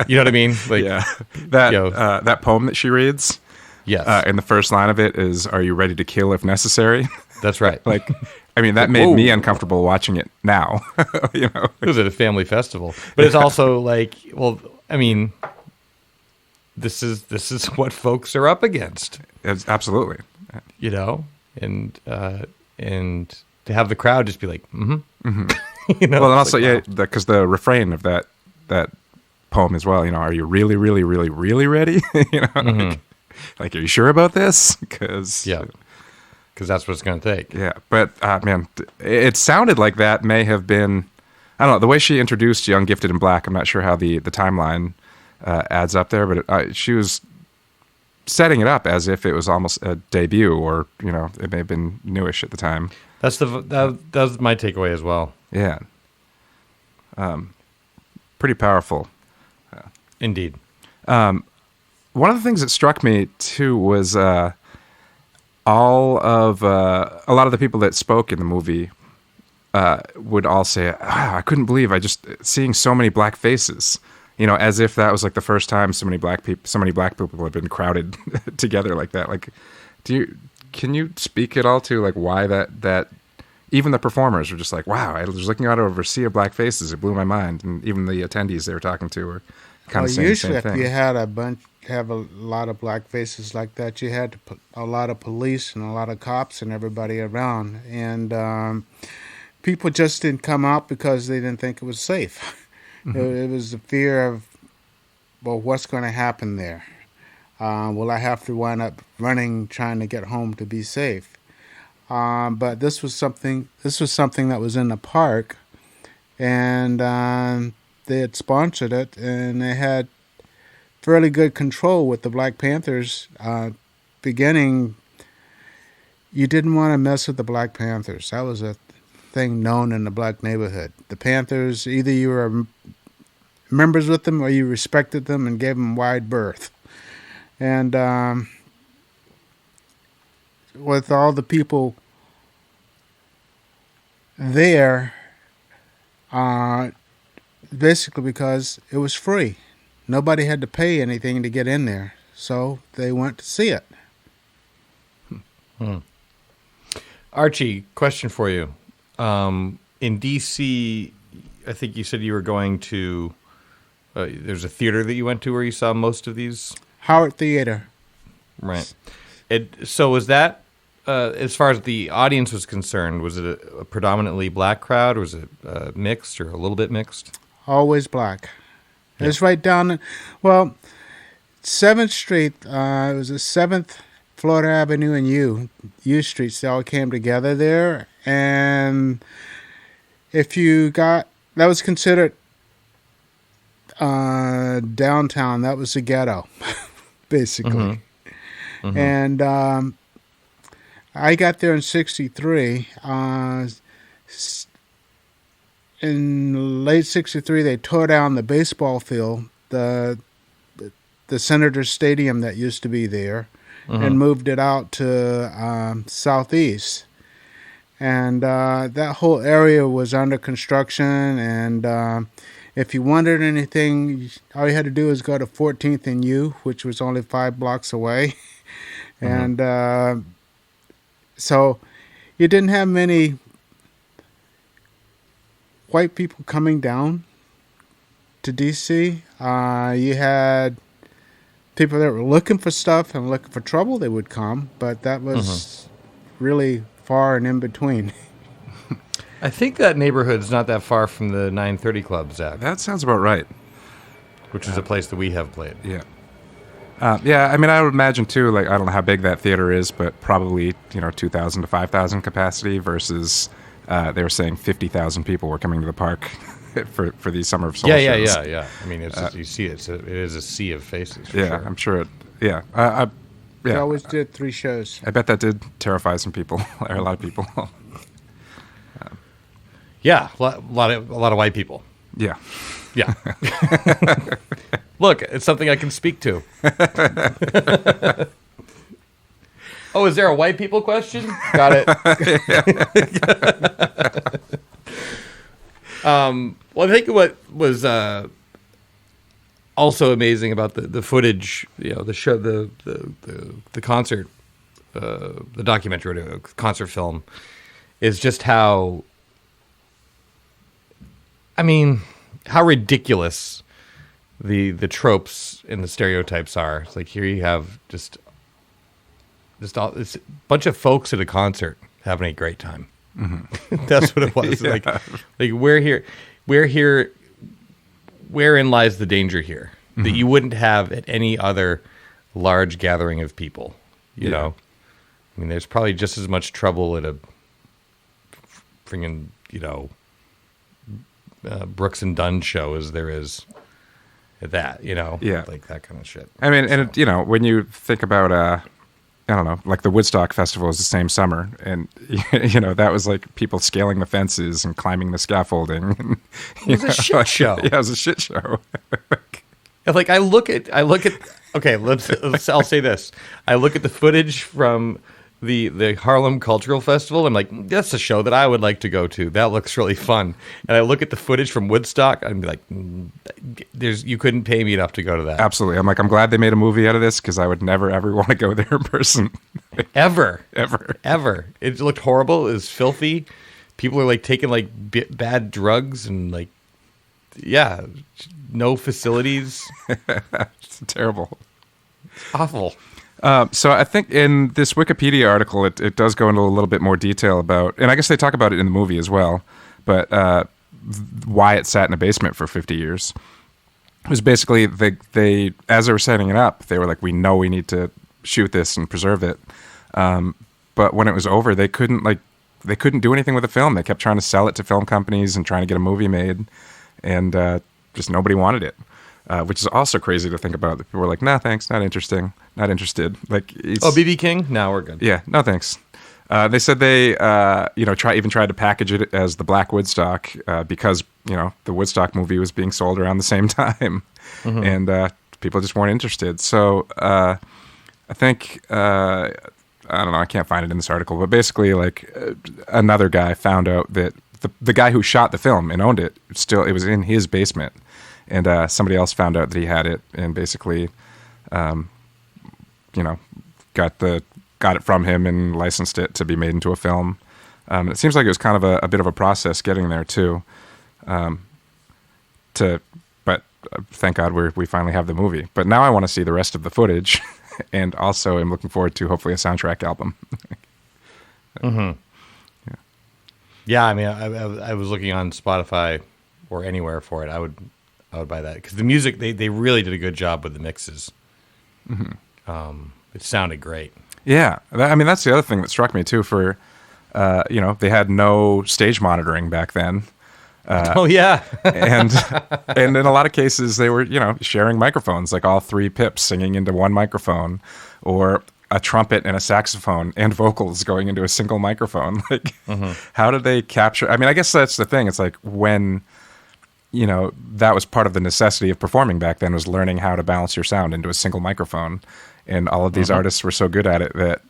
you know what I mean? Like, yeah. That poem that she reads. Yes. And the first line of it is, "Are you ready to kill if necessary?" That's right. Like, I mean, that made me uncomfortable watching it now. It was at a family festival, but it's also like, well, I mean, this is what folks are up against. It's absolutely. And to have the crowd just be like, Well, and also, like, because the refrain of that poem as well. Are you really, really, really, really ready? Like, are you sure about this? Because that's what it's going to take. Yeah, but man, it sounded like that may have been, I don't know, the way she introduced Young, Gifted, and Black. I'm not sure how the timeline adds up there, but she was setting it up as if it was almost a debut, or it may have been newish at the time. That's my takeaway as well. Yeah, pretty powerful. Indeed. One of the things that struck me too was a lot of the people that spoke in the movie would all say, I couldn't believe seeing so many black faces, as if that was like the first time so many black people have been crowded together like that. Like, can you speak at all to like why that even the performers were just like, wow, I was looking out over a sea of black faces. It blew my mind. And even the attendees they were talking to were kind of saying the same thing. Usually if you had have a lot of black faces like that, you had to put a lot of police and a lot of cops and everybody around, and people just didn't come out because they didn't think it was safe. It was the fear of, well, what's going to happen there? Will I have to wind up running, trying to get home to be safe? But this was something that was in the park, and they had sponsored it, and they had fairly good control with the Black Panthers beginning. You didn't want to mess with the Black Panthers. That was a thing known in the black neighborhood. The Panthers, either you were members with them or you respected them and gave them wide berth. And with all the people there, basically because it was free. Nobody had to pay anything to get in there, so they went to see it. Archie, question for you. In D.C., I think you said you were going to... there's a theater that you went to where you saw most of these? Howard Theater. Right. So was that, as far as the audience was concerned, was it a predominantly black crowd? Or was it mixed or a little bit mixed? Always black. Yeah. It's right down... Well, 7th Street, it was the 7th... Florida Avenue and U Streets, they all came together there. And if you got, that was considered downtown, that was the ghetto, basically. And I got there in 63. In late 63, they tore down the baseball field, the Senator Stadium that used to be there. And moved it out to southeast. And that whole area was under construction. And if you wanted anything, all you had to do was go to 14th and U, which was only 5 blocks away. And so you didn't have many white people coming down to D.C. You had... people that were looking for stuff and looking for trouble, they would come, but that was really far and in between. I think that neighborhood's not that far from the 930 Club, Zach. That sounds about right. Which is a place that we have played. Yeah. Yeah, I mean, I would imagine, too, like, I don't know how big that theater is, but probably, 2,000 to 5,000 capacity versus, they were saying 50,000 people were coming to the park. For these Summer of Soul shows. Yeah. I mean, it's you see it is a sea of faces. For yeah, sure. I'm sure it. Yeah, They always did 3 shows. I bet that did terrify some people, or a lot of people. Yeah, a lot of white people. Yeah. Look, it's something I can speak to. Oh, is there a white people question? Got it. Well, I think what was also amazing about the footage, the show, the concert, the documentary, the concert film, is just how ridiculous the tropes and the stereotypes are. It's like here you have just all this bunch of folks at a concert having a great time. That's what it was. Yeah. Like we're here. Wherein lies the danger here that you wouldn't have at any other large gathering of people? You know, I mean, there's probably just as much trouble at a friggin' Brooks and Dunn show as there is at that. Like that kind of shit. I mean, and when you think about I don't know, like the Woodstock Festival is the same summer, and that was like people scaling the fences and climbing the scaffolding. It was a shit show. Yeah, it was a shit show. Like I look at okay, I'll say this. I look at the footage from the Harlem Cultural Festival. I'm like, that's a show that I would like to go to. That looks really fun. And I look at the footage from Woodstock. I'd be like, you couldn't pay me enough to go to that. Absolutely. I'm like, I'm glad they made a movie out of this because I would never ever want to go there in person. Ever. It looked horrible. It was filthy. People are like taking like bad drugs and like, no facilities. It's terrible. Awful. So I think in this Wikipedia article, it does go into a little bit more detail about, and I guess they talk about it in the movie as well, but why it sat in a basement for 50 years. It was basically, they as they were setting it up, they were like, we know we need to shoot this and preserve it. But when it was over, they couldn't do anything with the film. They kept trying to sell it to film companies and trying to get a movie made, and just nobody wanted it. which is also crazy to think about. People were like, "Nah, thanks, not interesting, not interested." Like, BB King? No, we're good. Yeah, no thanks. They said they, tried to package it as the Black Woodstock because the Woodstock movie was being sold around the same time, and people just weren't interested. So I think I don't know. I can't find it in this article, but basically, like another guy found out that the guy who shot the film and owned it it was in his basement, and somebody else found out that he had it and basically, got it from him and licensed it to be made into a film. It seems like it was kind of a bit of a process getting there too. But thank God we finally have the movie. But now I want to see the rest of the footage, and also I'm looking forward to hopefully a soundtrack album. Yeah, I mean, I was looking on Spotify or anywhere for it. I would buy that because the music they really did a good job with the mixes. It sounded great. Yeah, that's the other thing that struck me too. For they had no stage monitoring back then. Oh yeah, and in a lot of cases they were sharing microphones, like all three pips singing into one microphone, or a trumpet and a saxophone and vocals going into a single microphone. Like, how did they capture? I mean, I guess that's the thing. It's like when that was part of the necessity of performing back then, was learning how to balance your sound into a single microphone. And all of these artists were so good at it that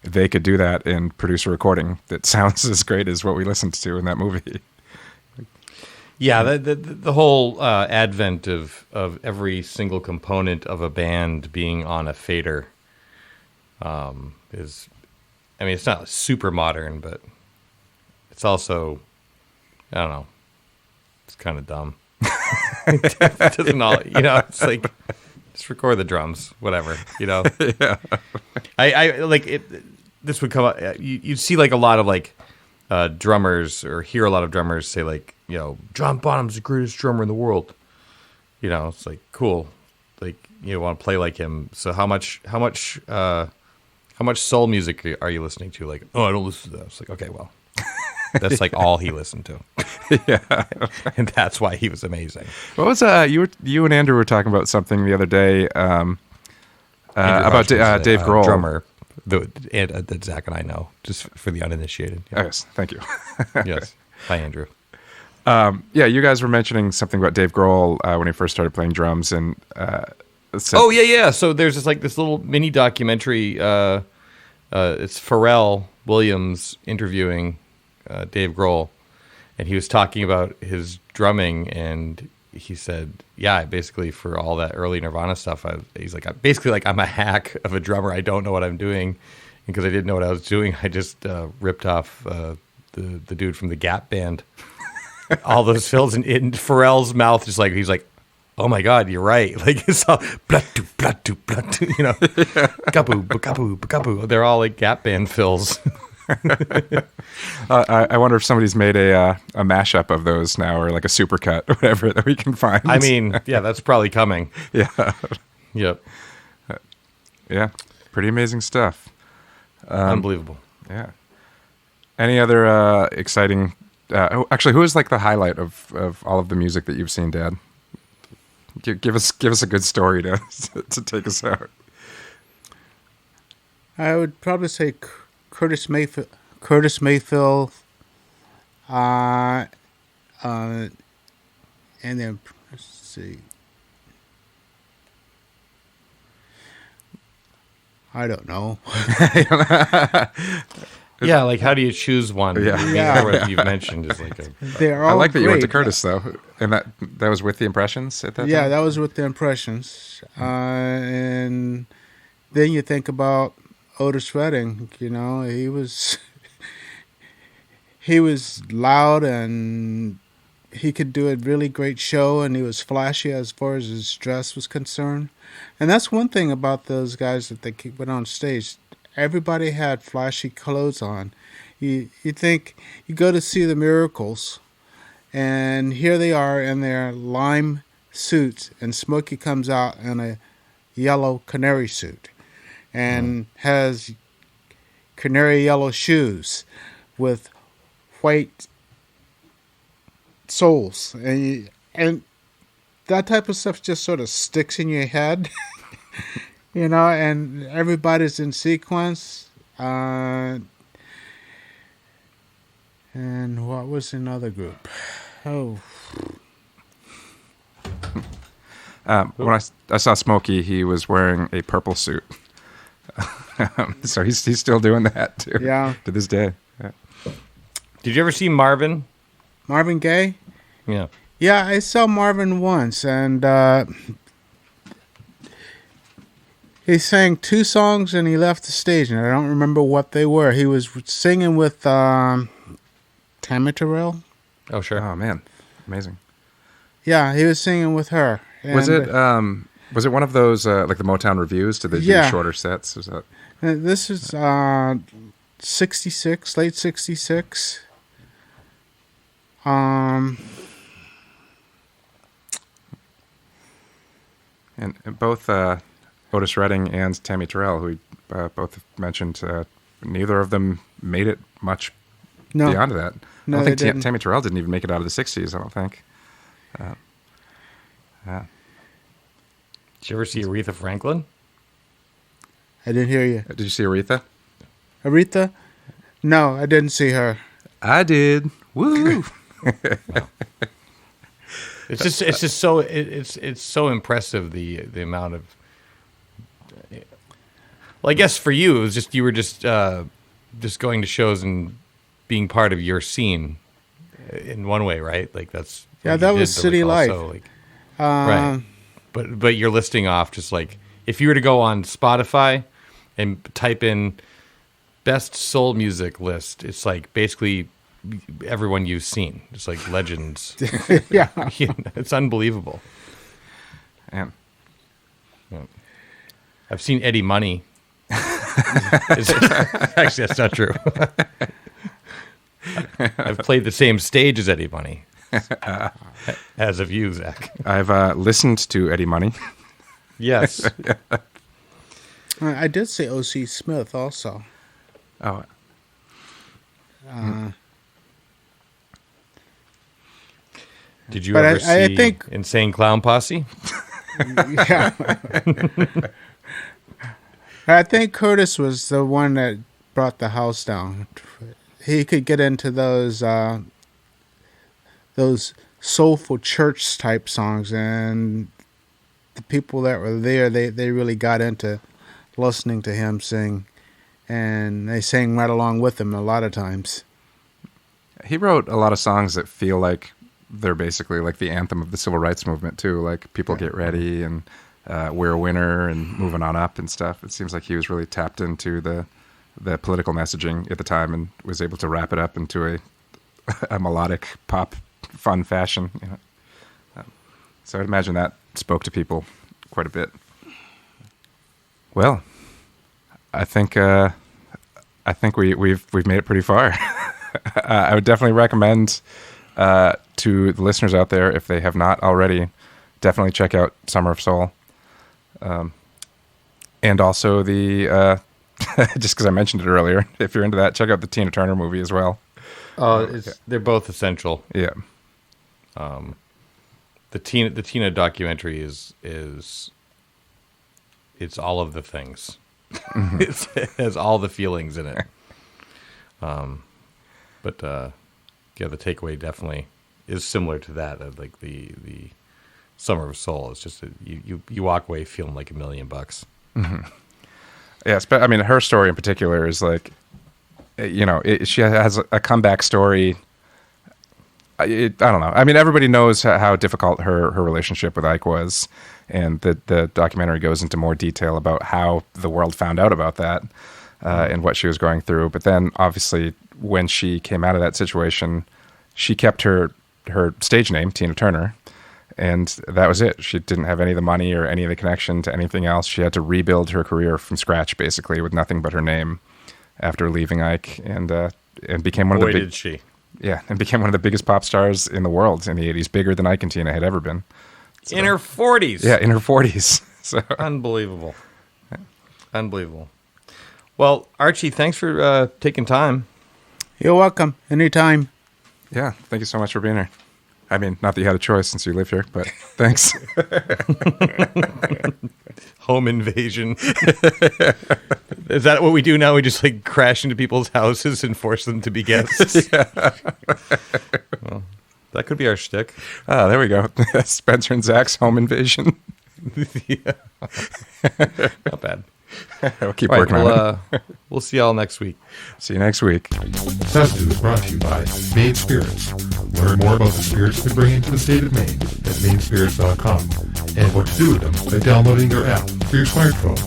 they could do that and produce a recording that sounds as great as what we listened to in that movie. Yeah, the whole advent of every single component of a band being on a fader is, I mean, it's not super modern, but it's also, I don't know, it's kind of dumb. It doesn't all, it's like, just record the drums, whatever, Yeah. I like it. This would come up. You'd see like a lot of like drummers, or hear a lot of drummers say like, John Bonham's the greatest drummer in the world. It's like, cool. Like, you want to play like him. So how much soul music are you listening to? Like, oh, I don't listen to that. It's like, okay, well, that's like all he listened to. Yeah. And that's why he was amazing. What was you and Andrew were talking about something the other day about Dave Grohl, drummer that Zach and I know, just for the uninitiated. Yeah. Yes, thank you. Yes. Hi, Andrew. You guys were mentioning something about Dave Grohl when he first started playing drums, and oh yeah. So there's this little mini documentary. It's Pharrell Williams interviewing Dave Grohl, and he was talking about his drumming, and he said, "Yeah, basically for all that early Nirvana stuff, he's like, I'm a hack of a drummer. I don't know what I'm doing, because I didn't know what I was doing. I just ripped off the dude from the Gap band, all those fills, and in Pharrell's mouth, just like he's like, oh my God, you're right. Like it's all blatu, blatu, blatu, kapu, kapu, kapu. They're all like Gap band fills." I wonder if somebody's made a mashup of those now, or like a supercut or whatever that we can find. I mean, yeah, that's probably coming. Yeah. Yep. Yeah. Pretty amazing stuff. Unbelievable. Yeah. Any other exciting? Actually, who is like the highlight of all of the music that you've seen, Dad? Give us a good story to take us out. I would probably say Curtis Mayfield, and then let's see. I don't know. Yeah, like how do you choose one? Yeah. What you've mentioned is like They're all I like that great. you went to Curtis though, and that was with the Impressions at that time? Yeah, that was with the Impressions, and then you think about Otis Redding. He was loud, and he could do a really great show, and he was flashy as far as his dress was concerned. And that's one thing about those guys that they went on stage. Everybody had flashy clothes on. You think, you go to see the Miracles, and here they are in their lime suits, and Smokey comes out in a yellow canary suit and has canary yellow shoes with white soles. And that type of stuff just sort of sticks in your head, and everybody's in sequence. And what was another group? Oh, When I saw Smokey, he was wearing a purple suit. So he's still doing that too. Yeah. To this day. Yeah. Did you ever see Marvin? Marvin Gaye? Yeah. Yeah, I saw Marvin once, and he sang 2 songs and he left the stage, and I don't remember what they were. He was singing with Tammy Terrell. Oh, sure. Oh man, amazing. Yeah, he was singing with her. Was it one of those like the Motown reviews? Did they do shorter sets? Was that? This is 66, late 66. And both Otis Redding and Tammy Terrell, who we both mentioned, neither of them made it much beyond that. No, I don't think they didn't. Tammy Terrell didn't even make it out of the 60s, I don't think. Yeah. Did you ever see Aretha Franklin? I didn't hear you. Did you see Aretha? Aretha? No, I didn't see her. I did. Woo! It's so impressive the amount of. Well, I guess for you it was just you were just going to shows and being part of your scene in one way, right? Like that's Yeah, what that you was did, City like, Life. also, like, right. But you're listing off just like if you were to go on Spotify and type in best soul music list, it's like basically everyone you've seen. It's like legends. Yeah. It's unbelievable. Man. I've seen Eddie Money. Actually, that's not true. I've played the same stage as Eddie Money. As of you, Zach. I've listened to Eddie Money. Yes. I did say O.C. Smith also. Oh. Did you But ever I see think- Insane Clown Posse? Yeah. I think Curtis was the one that brought the house down. He could get into those soulful church type songs, and the people that were there, they really got into listening to him sing, and they sang right along with him a lot of times. He wrote a lot of songs that feel like they're basically like the anthem of the civil rights movement too, like People Get Ready and We're a Winner and Moving On Up and stuff. It seems like he was really tapped into the political messaging at the time and was able to wrap it up into a melodic pop fun fashion. So I'd imagine that spoke to people quite a bit. Well, I think we've made it pretty far. I would definitely recommend to the listeners out there, if they have not already, definitely check out Summer of Soul. And also the just because I mentioned it earlier, if you're into that, check out the Tina Turner movie as well. They're both essential. Yeah. The Tina documentary is it's all of the things. Mm-hmm. It has all the feelings in it. But yeah, the takeaway definitely is similar to that. Like the Summer of Soul. It's just you walk away feeling like $1 million. Mm-hmm. Yes, but I mean, her story in particular is like, she has a comeback story. I don't know. I mean, everybody knows how difficult her relationship with Ike was, and the documentary goes into more detail about how the world found out about that and what she was going through. But then, obviously, when she came out of that situation, she kept her stage name, Tina Turner, and that was it. She didn't have any of the money or any of the connection to anything else. She had to rebuild her career from scratch, basically, with nothing but her name after leaving Ike, and became one of the big. Did she? Yeah, and became one of the biggest pop stars in the world in the 80s, bigger than Ike and Tina had ever been. So, in her 40s. Yeah, in her 40s. So Unbelievable. Unbelievable. Well, Archie, thanks for taking time. You're welcome. Anytime. yeah, thank you so much for being here. I mean, not that you had a choice since you live here, but thanks. Home invasion. Is that what we do now? We just like crash into people's houses and force them to be guests? Well, that could be our shtick. Oh, there we go. Spencer and Zach's home invasion. Yeah. Not bad. We'll keep All right, working on it. We'll see y'all next week. See you next week. SAZETU is brought to you by Maine Spirits. Learn more about the spirits we bring into the state of Maine at mainspirits.com and what to do with them by downloading their app for your smartphone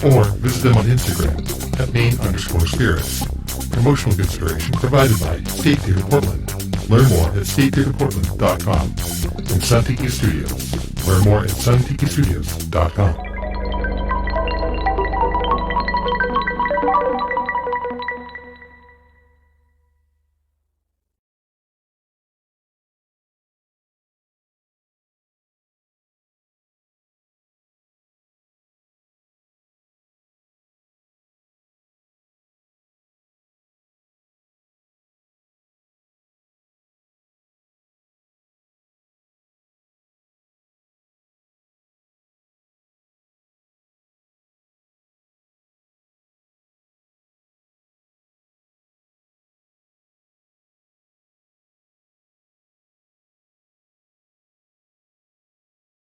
or visit them on Instagram at Maine_spirits. Promotional consideration provided by State Theater Portland. Learn more at statetheaterportland.com and Sun Tiki Studios. Learn more at suntikistudios.com.